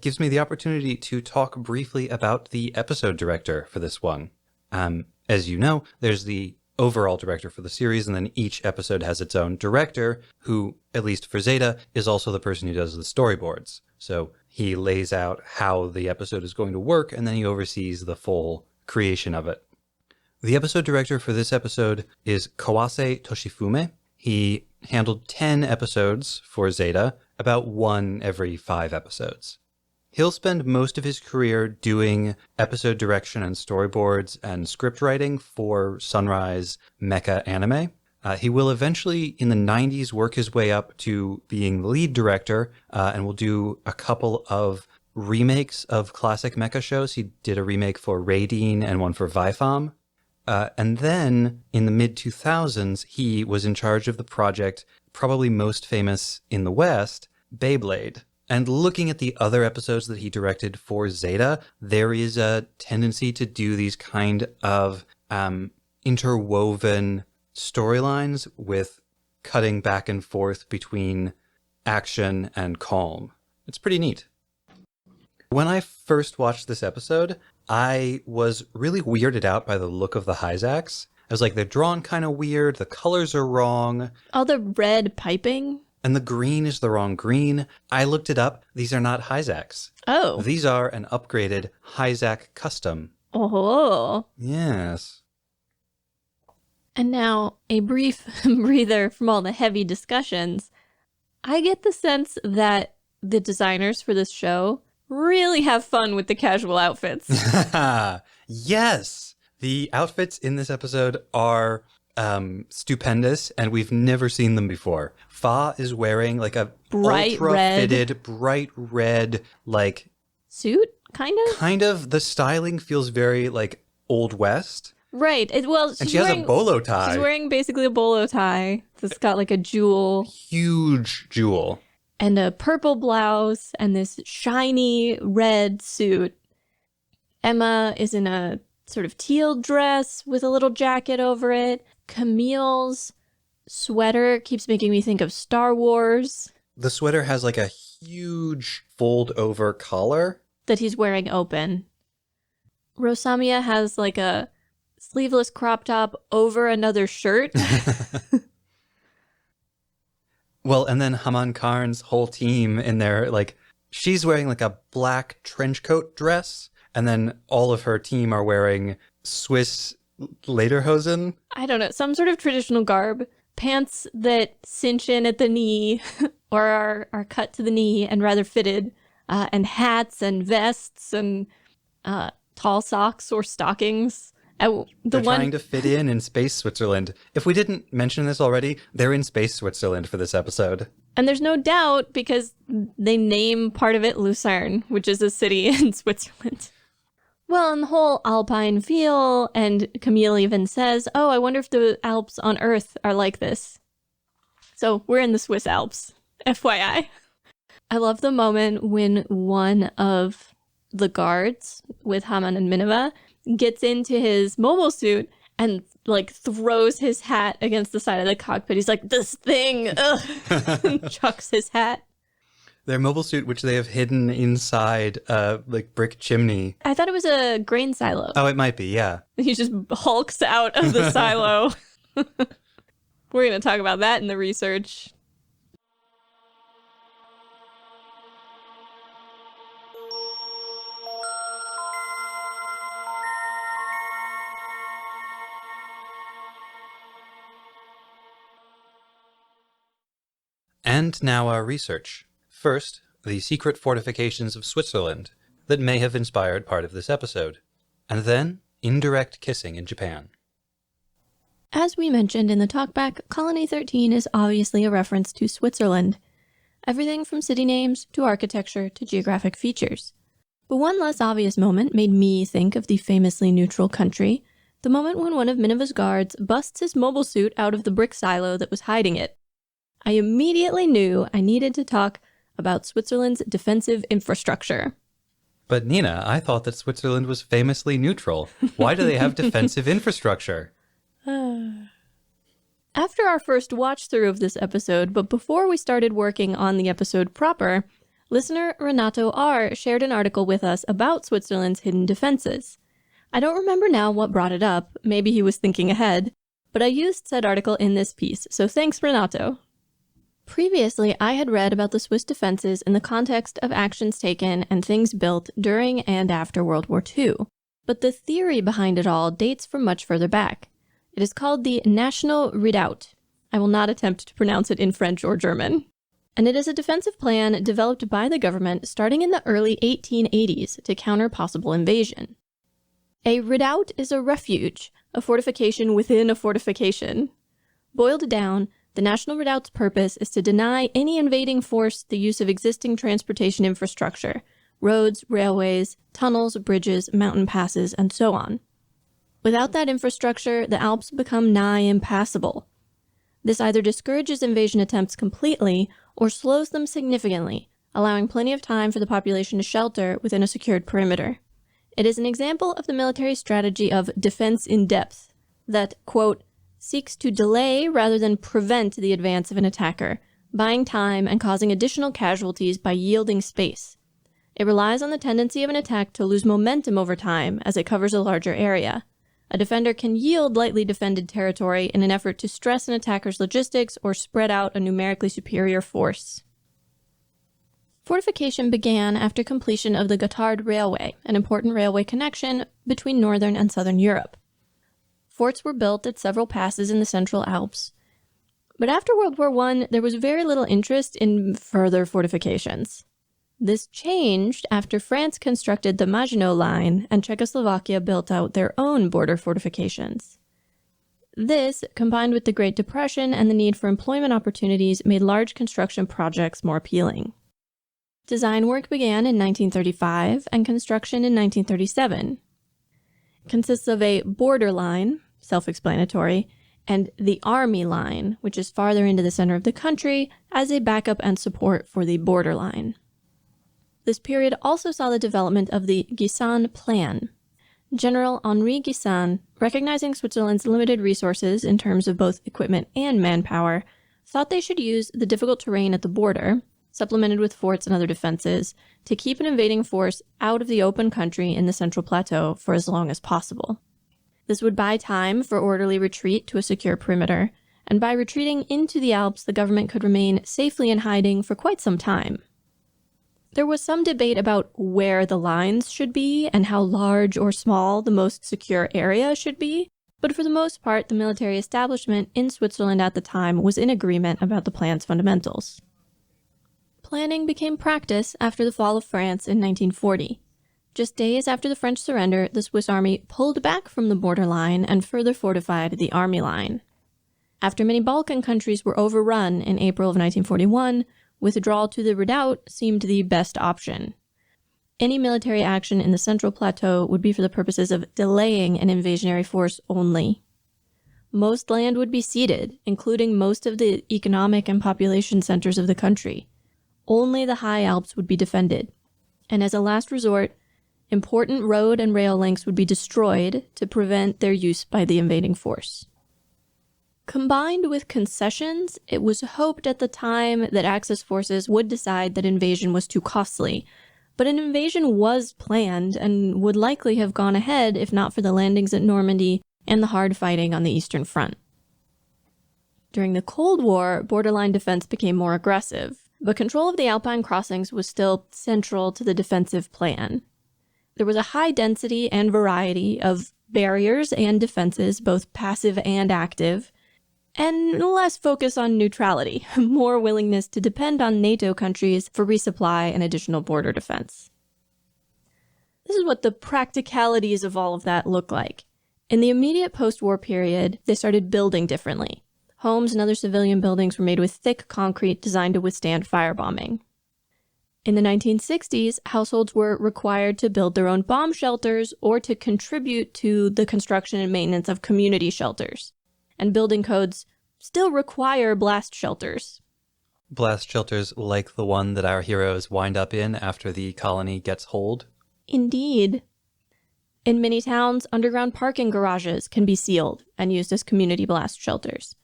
gives me the opportunity to talk briefly about the episode director for this one. As you know, there's the overall director for the series, and then each episode has its own director, who, at least for Zeta, is also the person who does the storyboards. So he lays out how the episode is going to work, and then he oversees the full creation of it. The episode director for this episode is Kawase Toshifume. He handled 10 episodes for Zeta, about one every 5 episodes. He'll spend most of his career doing episode direction and storyboards and script writing for Sunrise mecha anime. He will eventually, in the 90s, work his way up to being the lead director, and will do a couple of remakes of classic mecha shows. He did a remake for Raideen and one for Vifam. And then, in the mid-2000s, he was in charge of the project, probably most famous in the West, Beyblade. And looking at the other episodes that he directed for Zeta, there is a tendency to do these kind of interwoven storylines with cutting back and forth between action and calm. It's pretty neat. When I first watched this episode, I was really weirded out by the look of the Hyzax. I was like, they're drawn kind of weird, the colors are wrong. All the red piping. And the green is the wrong green. I looked it up. These are not Hyzax. Oh. These are an upgraded Hyzax custom. Oh. Yes. And now, a brief breather from all the heavy discussions. I get the sense that the designers for this show really have fun with the casual outfits. Yes! The outfits in this episode are stupendous, and we've never seen them before. Fa is wearing like a ultra-fitted, bright red, like... suit, kind of? Kind of. The styling feels very, like, Old West. Right. And she has a bolo tie. She's wearing basically a bolo tie that's got like a jewel. Huge jewel. And a purple blouse and this shiny red suit. Emma is in a sort of teal dress with a little jacket over it. Camille's sweater keeps making me think of Star Wars. The sweater has like a huge fold-over collar that he's wearing open. Rosamia has like a sleeveless crop top over another shirt. Well, and then Haman Karn's whole team in there, like, she's wearing like a black trench coat dress, and then all of her team are wearing Swiss lederhosen. I don't know, some sort of traditional garb. Pants that cinch in at the knee or are cut to the knee and rather fitted, and hats and vests and tall socks or stockings. They're trying to fit in space Switzerland. If we didn't mention this already, they're in space Switzerland for this episode. And there's no doubt because they name part of it Lucerne, which is a city in Switzerland. Well, and the whole Alpine feel, and Camille even says, oh, I wonder if the Alps on Earth are like this. So we're in the Swiss Alps, FYI. I love the moment when one of the guards with Haman and Minerva gets into his mobile suit and like throws his hat against the side of the cockpit. He's like, this thing, ugh, and chucks his hat. Their mobile suit, which they have hidden inside like brick chimney. I thought it was a grain silo. Oh, it might be, yeah. He just hulks out of the silo. We're going to talk about that in the research. And now our research. First, the secret fortifications of Switzerland that may have inspired part of this episode. And then, indirect kissing in Japan. As we mentioned in the talkback, Colony 13 is obviously a reference to Switzerland. Everything from city names to architecture to geographic features. But one less obvious moment made me think of the famously neutral country, the moment when one of Minerva's guards busts his mobile suit out of the brick silo that was hiding it. I immediately knew I needed to talk about Switzerland's defensive infrastructure. But Nina, I thought that Switzerland was famously neutral. Why do they have defensive infrastructure? After our first watch-through of this episode, but before we started working on the episode proper, listener Renato R. shared an article with us about Switzerland's hidden defenses. I don't remember now what brought it up, maybe he was thinking ahead, but I used said article in this piece, so thanks Renato. Previously, I had read about the Swiss defenses in the context of actions taken and things built during and after World War II, but the theory behind it all dates from much further back. It is called the National Redoubt. I will not attempt to pronounce it in French or German. And it is a defensive plan developed by the government starting in the early 1880s to counter possible invasion. A redoubt is a refuge, a fortification within a fortification. Boiled down, the National Redoubt's purpose is to deny any invading force the use of existing transportation infrastructure, roads, railways, tunnels, bridges, mountain passes, and so on. Without that infrastructure, the Alps become nigh impassable. This either discourages invasion attempts completely or slows them significantly, allowing plenty of time for the population to shelter within a secured perimeter. It is an example of the military strategy of defense in depth that, quote, seeks to delay rather than prevent the advance of an attacker, buying time and causing additional casualties by yielding space. It relies on the tendency of an attack to lose momentum over time as it covers a larger area. A defender can yield lightly defended territory in an effort to stress an attacker's logistics or spread out a numerically superior force. Fortification began after completion of the Gotthard Railway, an important railway connection between northern and southern Europe. Forts were built at several passes in the Central Alps. But after World War I, there was very little interest in further fortifications. This changed after France constructed the Maginot Line and Czechoslovakia built out their own border fortifications. This, combined with the Great Depression and the need for employment opportunities, made large construction projects more appealing. Design work began in 1935 and construction in 1937. It consists of a border line, self-explanatory, and the Army Line, which is farther into the center of the country as a backup and support for the border line. This period also saw the development of the Guisan Plan. General Henri Guisan, recognizing Switzerland's limited resources in terms of both equipment and manpower, thought they should use the difficult terrain at the border, supplemented with forts and other defenses, to keep an invading force out of the open country in the Central Plateau for as long as possible. This would buy time for orderly retreat to a secure perimeter, and by retreating into the Alps, the government could remain safely in hiding for quite some time. There was some debate about where the lines should be and how large or small the most secure area should be, but for the most part, the military establishment in Switzerland at the time was in agreement about the plan's fundamentals. Planning became practice after the fall of France in 1940. Just days after the French surrender, the Swiss army pulled back from the borderline and further fortified the army line. After many Balkan countries were overrun in April of 1941, withdrawal to the redoubt seemed the best option. Any military action in the Central Plateau would be for the purposes of delaying an invasionary force only. Most land would be ceded, including most of the economic and population centers of the country. Only the high Alps would be defended. And as a last resort, important road and rail links would be destroyed to prevent their use by the invading force. Combined with concessions, it was hoped at the time that Axis forces would decide that invasion was too costly, but an invasion was planned and would likely have gone ahead if not for the landings at Normandy and the hard fighting on the Eastern Front. During the Cold War, borderline defense became more aggressive, but control of the Alpine crossings was still central to the defensive plan. There was a high density and variety of barriers and defenses, both passive and active, and less focus on neutrality, more willingness to depend on NATO countries for resupply and additional border defense. This is what the practicalities of all of that look like. In the immediate post-war period, they started building differently. Homes and other civilian buildings were made with thick concrete designed to withstand firebombing. In the 1960s, households were required to build their own bomb shelters or to contribute to the construction and maintenance of community shelters. And building codes still require blast shelters. Blast shelters like the one that our heroes wind up in after the colony gets hold? Indeed. In many towns, underground parking garages can be sealed and used as community blast shelters.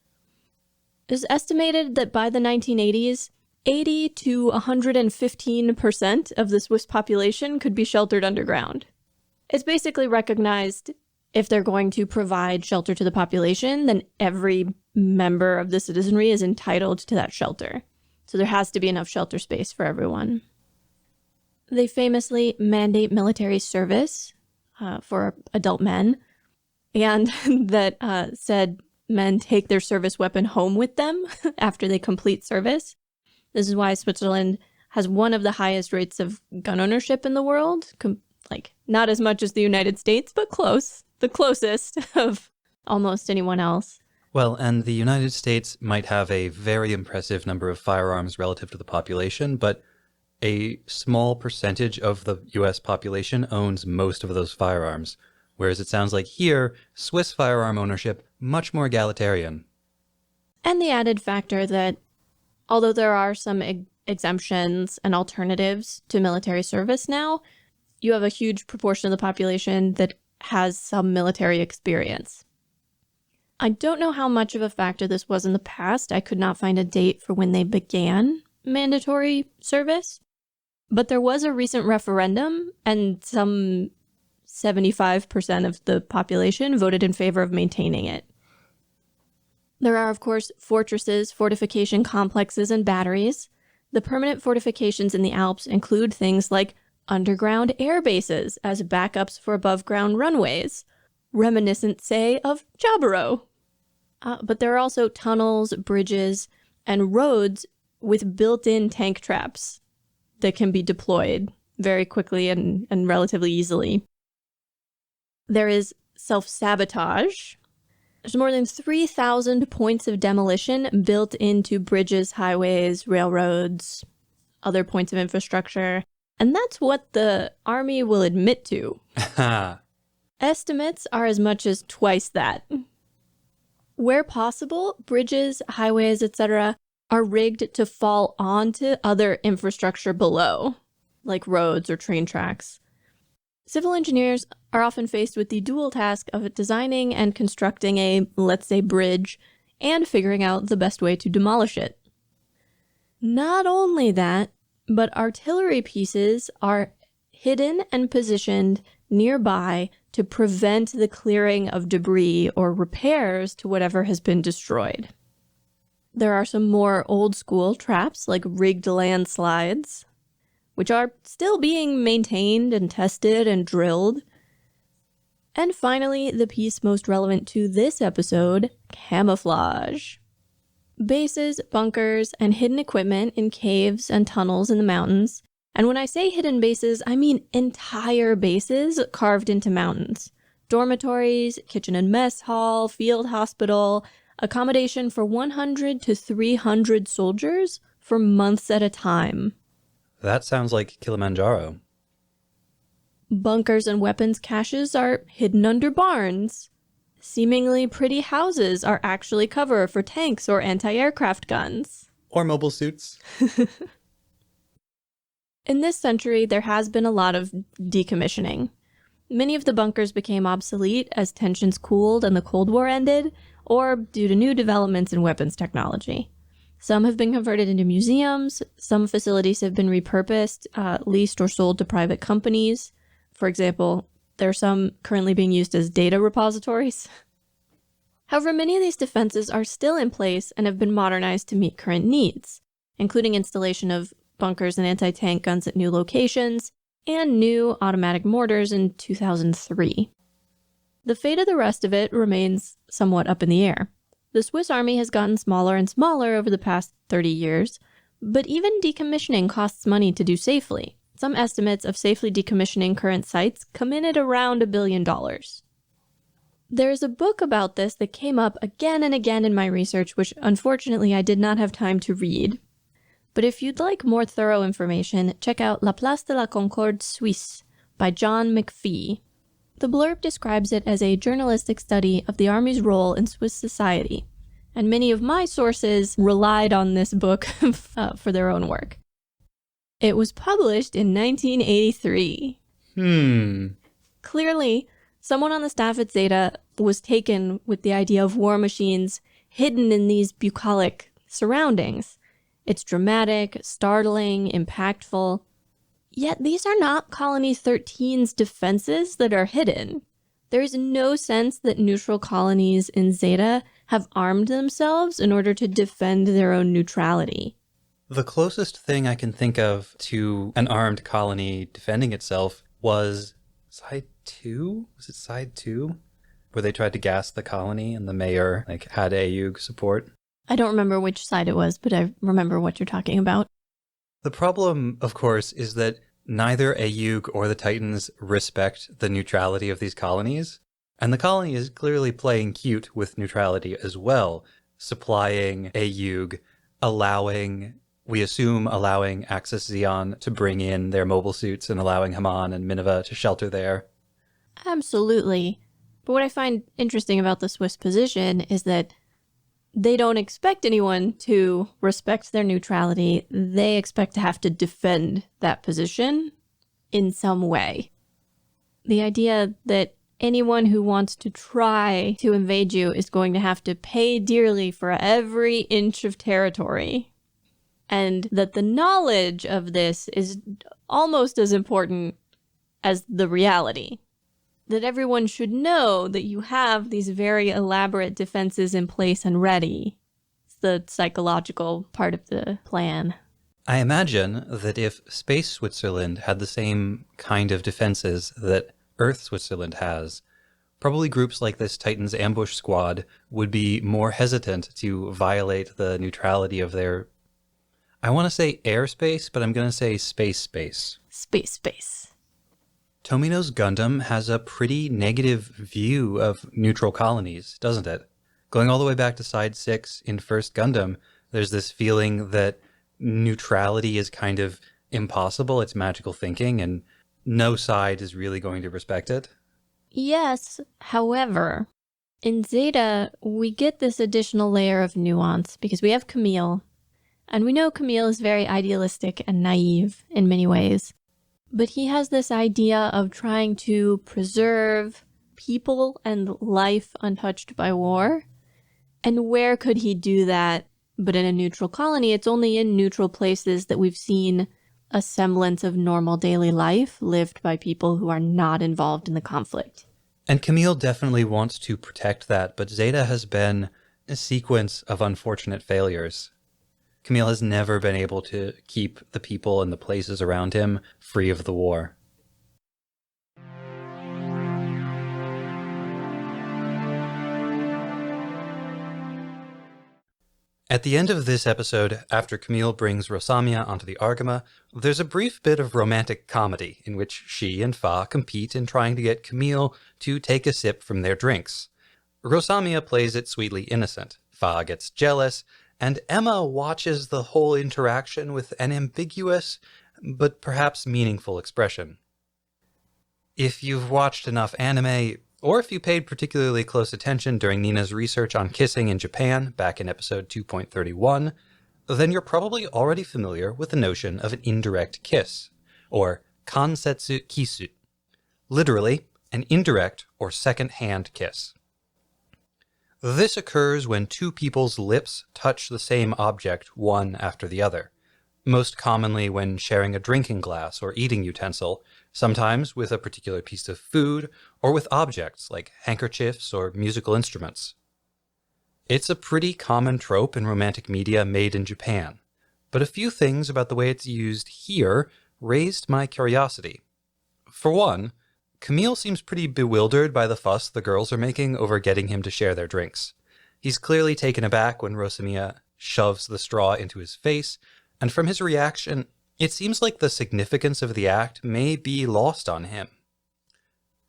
It is estimated that by the 1980s, 80 to 115% of the Swiss population could be sheltered underground. It's basically recognized if they're going to provide shelter to the population, then every member of the citizenry is entitled to that shelter. So there has to be enough shelter space for everyone. They famously mandate military service for adult men, and that said men take their service weapon home with them after they complete service. This is why Switzerland has one of the highest rates of gun ownership in the world. Not as much as the United States, but close. The closest of almost anyone else. Well, and the United States might have a very impressive number of firearms relative to the population, but a small percentage of the U.S. population owns most of those firearms, whereas it sounds like here, Swiss firearm ownership, much more egalitarian. And the added factor that, although there are some exemptions and alternatives to military service now, you have a huge proportion of the population that has some military experience. I don't know how much of a factor this was in the past. I could not find a date for when they began mandatory service, but there was a recent referendum and some 75% of the population voted in favor of maintaining it. There are, of course, fortresses, fortification complexes, and batteries. The permanent fortifications in the Alps include things like underground air bases as backups for above-ground runways, reminiscent, say, of Jaburo. But there are also tunnels, bridges, and roads with built-in tank traps that can be deployed very quickly and relatively easily. There is self-sabotage. There's more than 3,000 points of demolition built into bridges, highways, railroads, other points of infrastructure. And that's what the army will admit to. Estimates are as much as twice that. Where possible, bridges, highways, etc. are rigged to fall onto other infrastructure below, like roads or train tracks. Civil engineers are often faced with the dual task of designing and constructing a, let's say, bridge, and figuring out the best way to demolish it. Not only that, but artillery pieces are hidden and positioned nearby to prevent the clearing of debris or repairs to whatever has been destroyed. There are some more old-school traps like rigged landslides, which are still being maintained and tested and drilled. And finally, the piece most relevant to this episode, camouflage. Bases, bunkers, and hidden equipment in caves and tunnels in the mountains And when I say hidden bases, I mean entire bases carved into mountains. Dormitories, kitchen and mess hall, field hospital, accommodation for 100 to 300 soldiers for months at a time. That sounds like Kilimanjaro. Bunkers and weapons caches are hidden under barns. Seemingly pretty houses are actually cover for tanks or anti-aircraft guns. Or mobile suits. In this century, there has been a lot of decommissioning. Many of the bunkers became obsolete as tensions cooled and the Cold War ended, or due to new developments in weapons technology. Some have been converted into museums, some facilities have been repurposed, leased or sold to private companies. For example, there are some currently being used as data repositories. However, many of these defenses are still in place and have been modernized to meet current needs, including installation of bunkers and anti-tank guns at new locations, and new automatic mortars in 2003. The fate of the rest of it remains somewhat up in the air. The Swiss army has gotten smaller and smaller over the past 30 years, but even decommissioning costs money to do safely. Some estimates of safely decommissioning current sites come in at around $1 billion. There's a book about this that came up again and again in my research, which unfortunately I did not have time to read. But if you'd like more thorough information, check out La Place de la Concorde Suisse by John McPhee. The blurb describes it as a journalistic study of the Army's role in Swiss society, and many of my sources relied on this book for their own work. It was published in 1983. Clearly, someone on the staff at Zeta was taken with the idea of war machines hidden in these bucolic surroundings. It's dramatic, startling, impactful. Yet these are not Colony 13's defenses that are hidden. There is no sense that neutral colonies in Zeta have armed themselves in order to defend their own neutrality. The closest thing I can think of to an armed colony defending itself was Side 2? Was it Side 2? Where they tried to gas the colony and the mayor had AUG support. I don't remember which side it was, but I remember what you're talking about. The problem, of course, is that neither AUG or the Titans respect the neutrality of these colonies, and the colony is clearly playing cute with neutrality as well, supplying AUG, we assume allowing Axis Zeon to bring in their mobile suits and allowing Haman and Minerva to shelter there. Absolutely. But what I find interesting about the Swiss position is that they don't expect anyone to respect their neutrality. They expect to have to defend that position in some way. The idea that anyone who wants to try to invade you is going to have to pay dearly for every inch of territory, and that the knowledge of this is almost as important as the reality. That everyone should know that you have these very elaborate defenses in place and ready. It's the psychological part of the plan. I imagine that if Space Switzerland had the same kind of defenses that Earth Switzerland has, probably groups like this Titans Ambush Squad would be more hesitant to violate the neutrality of their, I want to say airspace, but I'm going to say space. Space. Tomino's Gundam has a pretty negative view of neutral colonies, doesn't it? Going all the way back to Side 6 in First Gundam, there's this feeling that neutrality is kind of impossible, it's magical thinking, and no side is really going to respect it. Yes, however, in Zeta, we get this additional layer of nuance because we have Camille, and we know Camille is very idealistic and naive in many ways. But he has this idea of trying to preserve people and life untouched by war. And where could he do that but in a neutral colony? It's only in neutral places that we've seen a semblance of normal daily life lived by people who are not involved in the conflict. And Camille definitely wants to protect that, but Zeta has been a sequence of unfortunate failures. Camille has never been able to keep the people and the places around him free of the war. At the end of this episode, after Camille brings Rosamia onto the Argama, there's a brief bit of romantic comedy in which she and Fa compete in trying to get Camille to take a sip from their drinks. Rosamia plays it sweetly innocent, Fa gets jealous, and Emma watches the whole interaction with an ambiguous, but perhaps meaningful expression. If you've watched enough anime, or if you paid particularly close attention during Nina's research on kissing in Japan back in episode 2.31, then you're probably already familiar with the notion of an indirect kiss, or kansetsu kisu, literally an indirect or second-hand kiss. This occurs when two people's lips touch the same object one after the other, most commonly when sharing a drinking glass or eating utensil, sometimes with a particular piece of food, or with objects like handkerchiefs or musical instruments. It's a pretty common trope in romantic media made in Japan, but a few things about the way it's used here raised my curiosity. For one, Camille seems pretty bewildered by the fuss the girls are making over getting him to share their drinks. He's clearly taken aback when Rosamia shoves the straw into his face, and from his reaction, it seems like the significance of the act may be lost on him.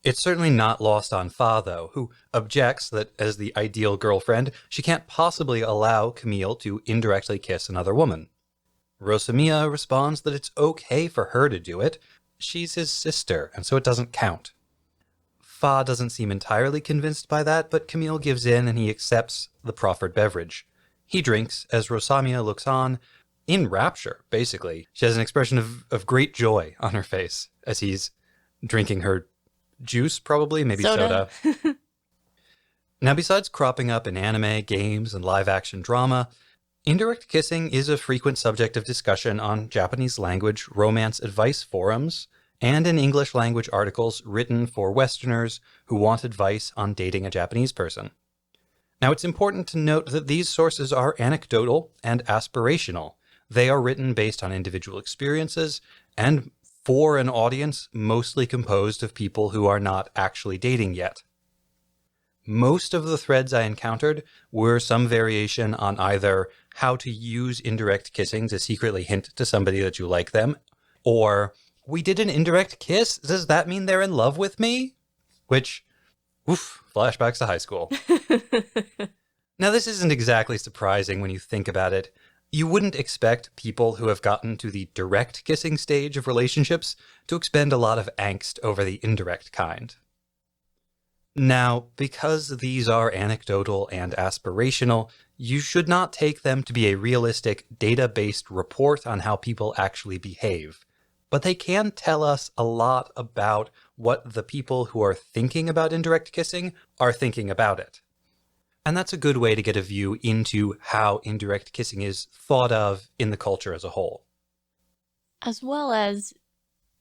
It's certainly not lost on Fa, though, who objects that as the ideal girlfriend, she can't possibly allow Camille to indirectly kiss another woman. Rosamia responds that it's okay for her to do it. She's his sister, and so it doesn't count. Fa doesn't seem entirely convinced by that, but Camille gives in and he accepts the proffered beverage. He drinks as Rosamia looks on, in rapture, basically. She has an expression of great joy on her face as he's drinking her juice, probably, maybe soda. Now, besides cropping up in anime, games, and live-action drama, indirect kissing is a frequent subject of discussion on Japanese language romance advice forums and in English language articles written for Westerners who want advice on dating a Japanese person. Now, it's important to note that these sources are anecdotal and aspirational. They are written based on individual experiences and for an audience mostly composed of people who are not actually dating yet. Most of the threads I encountered were some variation on either how to use indirect kissing to secretly hint to somebody that you like them, or, we did an indirect kiss? Does that mean they're in love with me? Which, flashbacks to high school. Now, this isn't exactly surprising when you think about it. You wouldn't expect people who have gotten to the direct kissing stage of relationships to expend a lot of angst over the indirect kind. Now, because these are anecdotal and aspirational, you should not take them to be a realistic, data-based report on how people actually behave. But they can tell us a lot about what the people who are thinking about indirect kissing are thinking about it. And that's a good way to get a view into how indirect kissing is thought of in the culture as a whole. As well as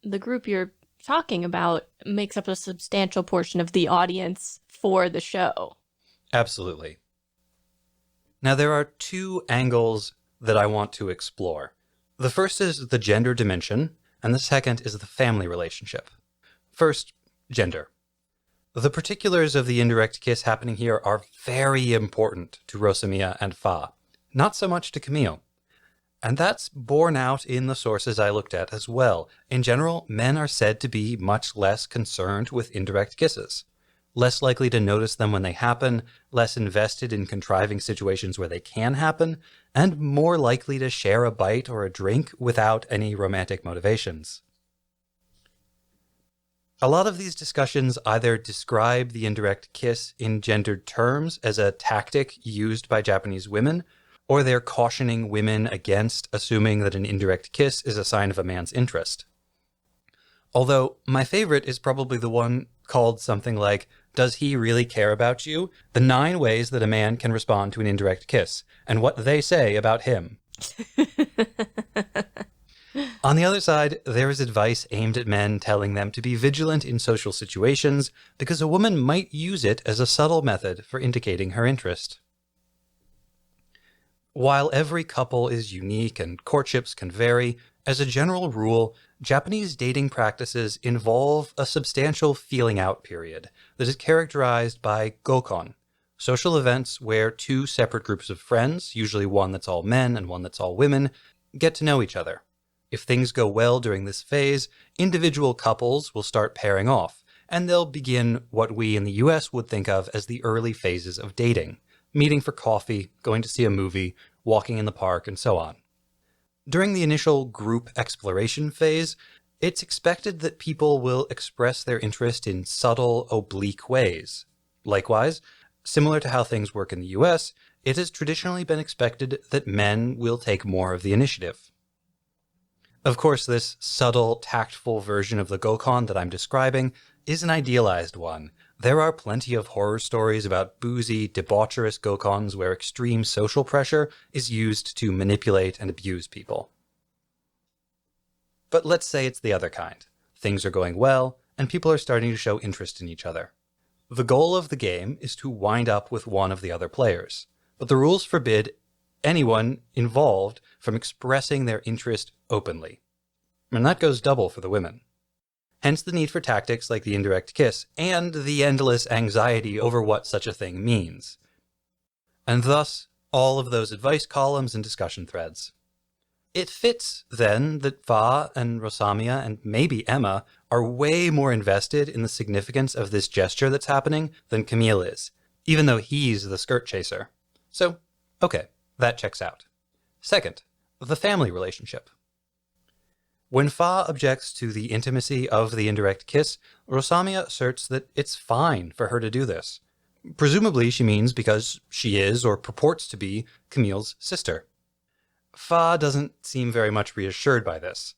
the group you're talking about makes up a substantial portion of the audience for the show. Absolutely. Now, there are two angles that I want to explore. The first is the gender dimension, and the second is the family relationship. First, gender. The particulars of the indirect kiss happening here are very important to Rosamia and Fa, not so much to Camille. And that's borne out in the sources I looked at as well. In general, men are said to be much less concerned with indirect kisses, less likely to notice them when they happen, less invested in contriving situations where they can happen, and more likely to share a bite or a drink without any romantic motivations. A lot of these discussions either describe the indirect kiss in gendered terms as a tactic used by Japanese women, or they're cautioning women against assuming that an indirect kiss is a sign of a man's interest. Although, my favorite is probably the one called something like, "Does he really care about you? The 9 ways that a man can respond to an indirect kiss, and what they say about him." On the other side, there is advice aimed at men telling them to be vigilant in social situations because a woman might use it as a subtle method for indicating her interest. While every couple is unique and courtships can vary, as a general rule, Japanese dating practices involve a substantial feeling out period that is characterized by gokon, social events where two separate groups of friends, usually one that's all men and one that's all women, get to know each other. If things go well during this phase, individual couples will start pairing off, and they'll begin what we in the US would think of as the early phases of dating, meeting for coffee, going to see a movie, walking in the park, and so on. During the initial group exploration phase, it's expected that people will express their interest in subtle, oblique ways. Likewise, similar to how things work in the US, it has traditionally been expected that men will take more of the initiative. Of course, this subtle, tactful version of the Gokon that I'm describing is an idealized one. There are plenty of horror stories about boozy, debaucherous Gokons where extreme social pressure is used to manipulate and abuse people. But let's say it's the other kind. Things are going well, and people are starting to show interest in each other. The goal of the game is to wind up with one of the other players, but the rules forbid anyone involved from expressing their interest openly. And that goes double for the women. Hence the need for tactics like the indirect kiss, and the endless anxiety over what such a thing means. And thus, all of those advice columns and discussion threads. It fits, then, that Fa and Rosamia and maybe Emma are way more invested in the significance of this gesture that's happening than Camille is, even though he's the skirt chaser. So, okay, that checks out. Second, the family relationship. When Fa objects to the intimacy of the indirect kiss, Rosamia asserts that it's fine for her to do this. Presumably she means because she is, or purports to be, Camille's sister. Fa doesn't seem very much reassured by this.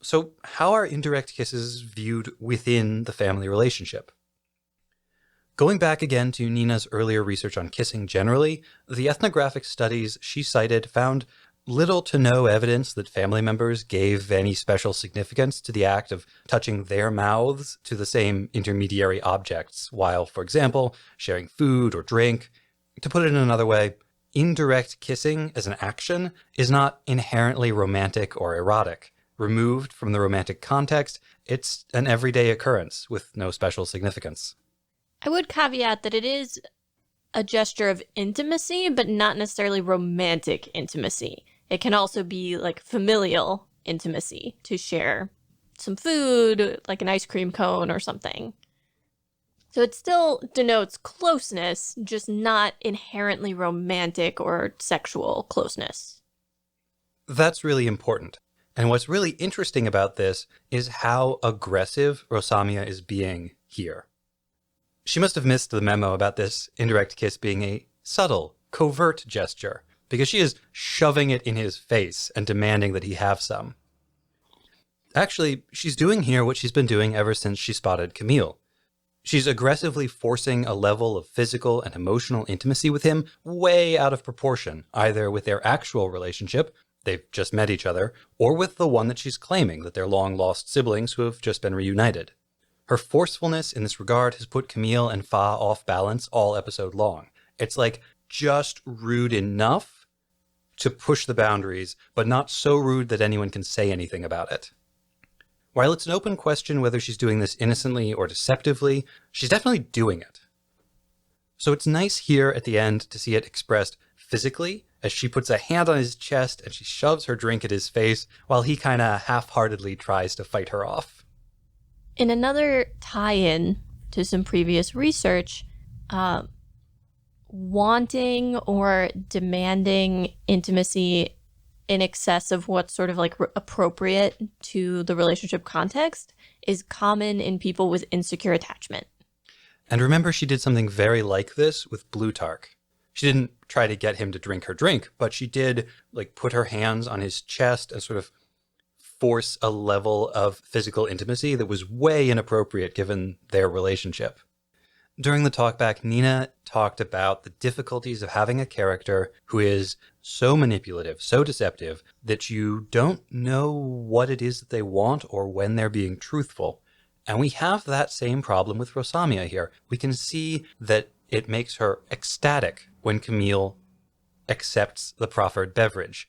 So how are indirect kisses viewed within the family relationship? Going back again to Nina's earlier research on kissing generally, the ethnographic studies she cited found little to no evidence that family members gave any special significance to the act of touching their mouths to the same intermediary objects, while, for example, sharing food or drink. To put it in another way, indirect kissing as an action is not inherently romantic or erotic. Removed from the romantic context, it's an everyday occurrence with no special significance. I would caveat that it is a gesture of intimacy, but not necessarily romantic intimacy. It can also be like familial intimacy, to share some food, like an ice cream cone or something. So it still denotes closeness, just not inherently romantic or sexual closeness. That's really important. And what's really interesting about this is how aggressive Rosamia is being here. She must have missed the memo about this indirect kiss being a subtle, covert gesture, because she is shoving it in his face and demanding that he have some. Actually, she's doing here what she's been doing ever since she spotted Camille. She's aggressively forcing a level of physical and emotional intimacy with him way out of proportion, either with their actual relationship, they've just met each other, or with the one that she's claiming, that they're long-lost siblings who have just been reunited. Her forcefulness in this regard has put Camille and Fa off balance all episode long. It's like just rude enough to push the boundaries, but not so rude that anyone can say anything about it. While it's an open question whether she's doing this innocently or deceptively, she's definitely doing it. So it's nice here at the end to see it expressed physically, as she puts a hand on his chest and she shoves her drink at his face, while he kinda half-heartedly tries to fight her off. In another tie-in to some previous research, wanting or demanding intimacy in excess of what's sort of like appropriate to the relationship context is common in people with insecure attachment. And remember, she did something very like this with Plutarch. She didn't try to get him to drink her drink, but she did like put her hands on his chest and sort of force a level of physical intimacy that was way inappropriate given their relationship. During the talkback, Nina talked about the difficulties of having a character who is so manipulative, so deceptive, that you don't know what it is that they want or when they're being truthful. And we have that same problem with Rosamia here. We can see that it makes her ecstatic when Camille accepts the proffered beverage.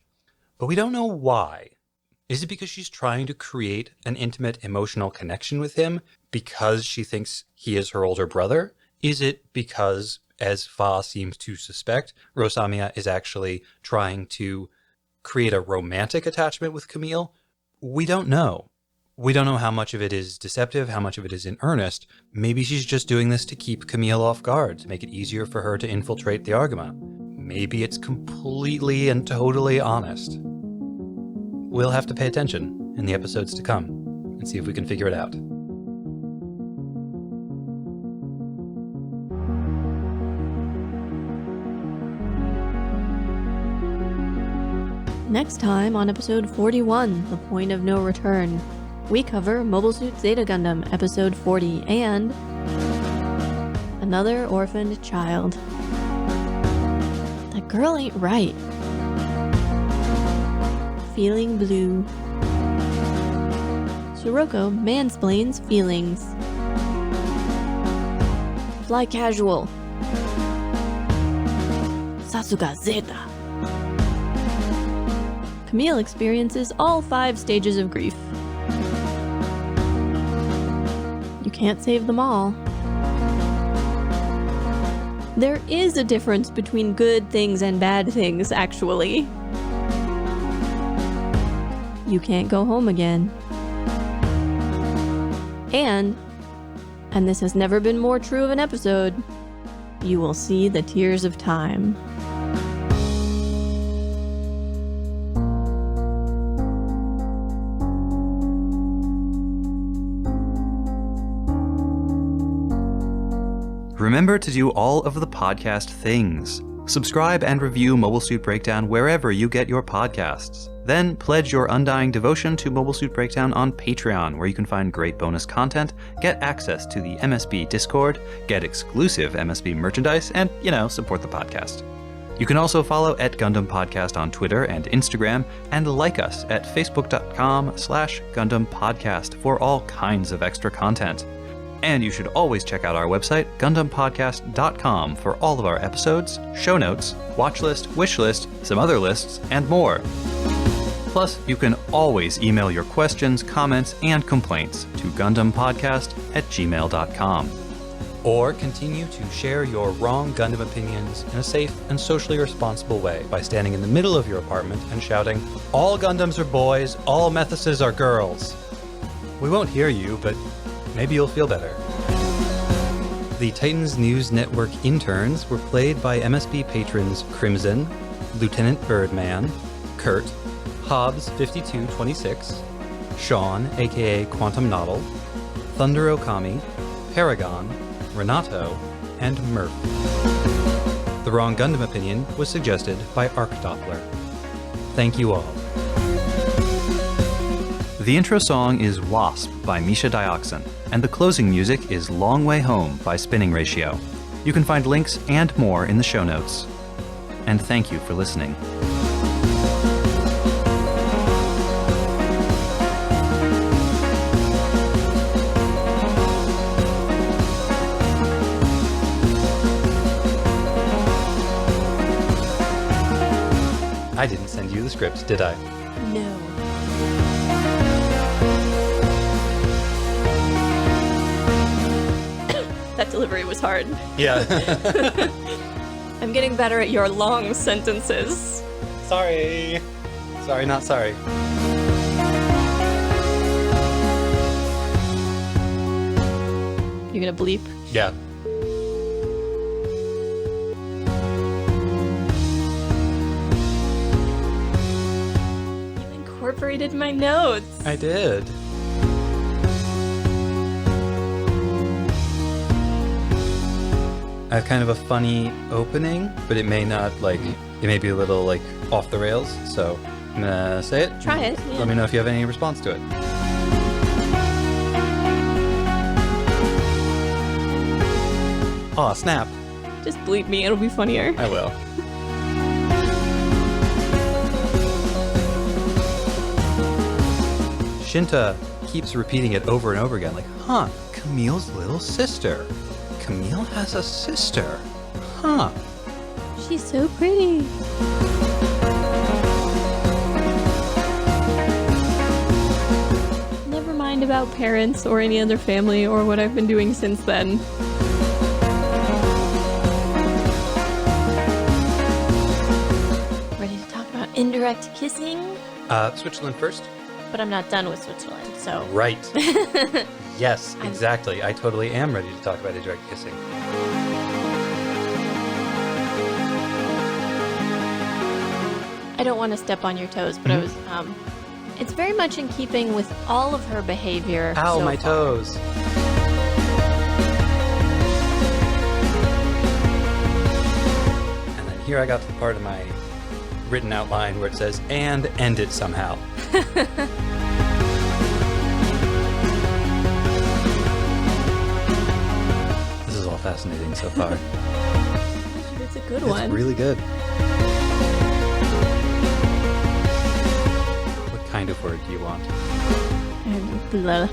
But we don't know why. Is it because she's trying to create an intimate emotional connection with him because she thinks he is her older brother? Is it because as Fa seems to suspect, Rosamiya is actually trying to create a romantic attachment with Camille. We don't know. We don't know how much of it is deceptive, how much of it is in earnest. Maybe she's just doing this to keep Camille off guard, to make it easier for her to infiltrate the Argama. Maybe it's completely and totally honest. We'll have to pay attention in the episodes to come and see if we can figure it out. Next time on episode 41, The Point of No Return, we cover Mobile Suit Zeta Gundam episode 40 and another orphaned child. That girl ain't right. Feeling blue. Shiroko mansplains feelings. Fly casual. Sasuga Zeta. Camille experiences all 5 stages of grief. You can't save them all. There is a difference between good things and bad things, actually. You can't go home again. And this has never been more true of an episode, you will see the tears of time. Remember to do all of the podcast things. Subscribe and review Mobile Suit Breakdown wherever you get your podcasts. Then pledge your undying devotion to Mobile Suit Breakdown on Patreon, where you can find great bonus content, get access to the MSB Discord, get exclusive MSB merchandise, and, support the podcast. You can also follow @Gundam Podcast on Twitter and Instagram, and like us at facebook.com/Gundam Podcast for all kinds of extra content. And you should always check out our website, GundamPodcast.com, for all of our episodes, show notes, watch list, wish list, some other lists, and more. Plus, you can always email your questions, comments, and complaints to GundamPodcast@gmail.com. Or continue to share your wrong Gundam opinions in a safe and socially responsible way by standing in the middle of your apartment and shouting, "All Gundams are boys, all Methuses are girls." We won't hear you, but maybe you'll feel better. The Titans News Network interns were played by MSB patrons Crimson, Lieutenant Birdman, Kurt, Hobbs 5226, Sean, aka Quantum Noddle, Thunder Okami, Paragon, Renato, and Murph. The Wrong Gundam Opinion was suggested by Arc Doppler. Thank you all. The intro song is Wasp by Misha Dioxin, and the closing music is Long Way Home by Spinning Ratio. You can find links and more in the show notes. And thank you for listening. I didn't send you the script, did I? No. That delivery was hard. Yeah. I'm getting better at your long sentences. Sorry. Sorry, not sorry. You gonna bleep? Yeah. You incorporated my notes. I did. I have kind of a funny opening, but it may not, it may be a little, off the rails, so I'm gonna say it. Try it, yeah. Let me know if you have any response to it. Aw, snap. Just bleep me, it'll be funnier. I will. Shinta keeps repeating it over and over again, Camille's little sister. Camille has a sister. Huh. She's so pretty. Never mind about parents or any other family or what I've been doing since then. Indirect kissing, Switzerland first? but I'm not done with Switzerland, so. Right. Yes, I'm- exactly. I totally am ready to talk about indirect kissing. I don't want to step on your toes, but I was, it's very much in keeping with all of her behavior. Ow, so my far. toes. And then here I got to the part of my written outline where it says, and end it somehow. This is all fascinating so far. It's a good It's one. really good. What kind of word do you want? Blah.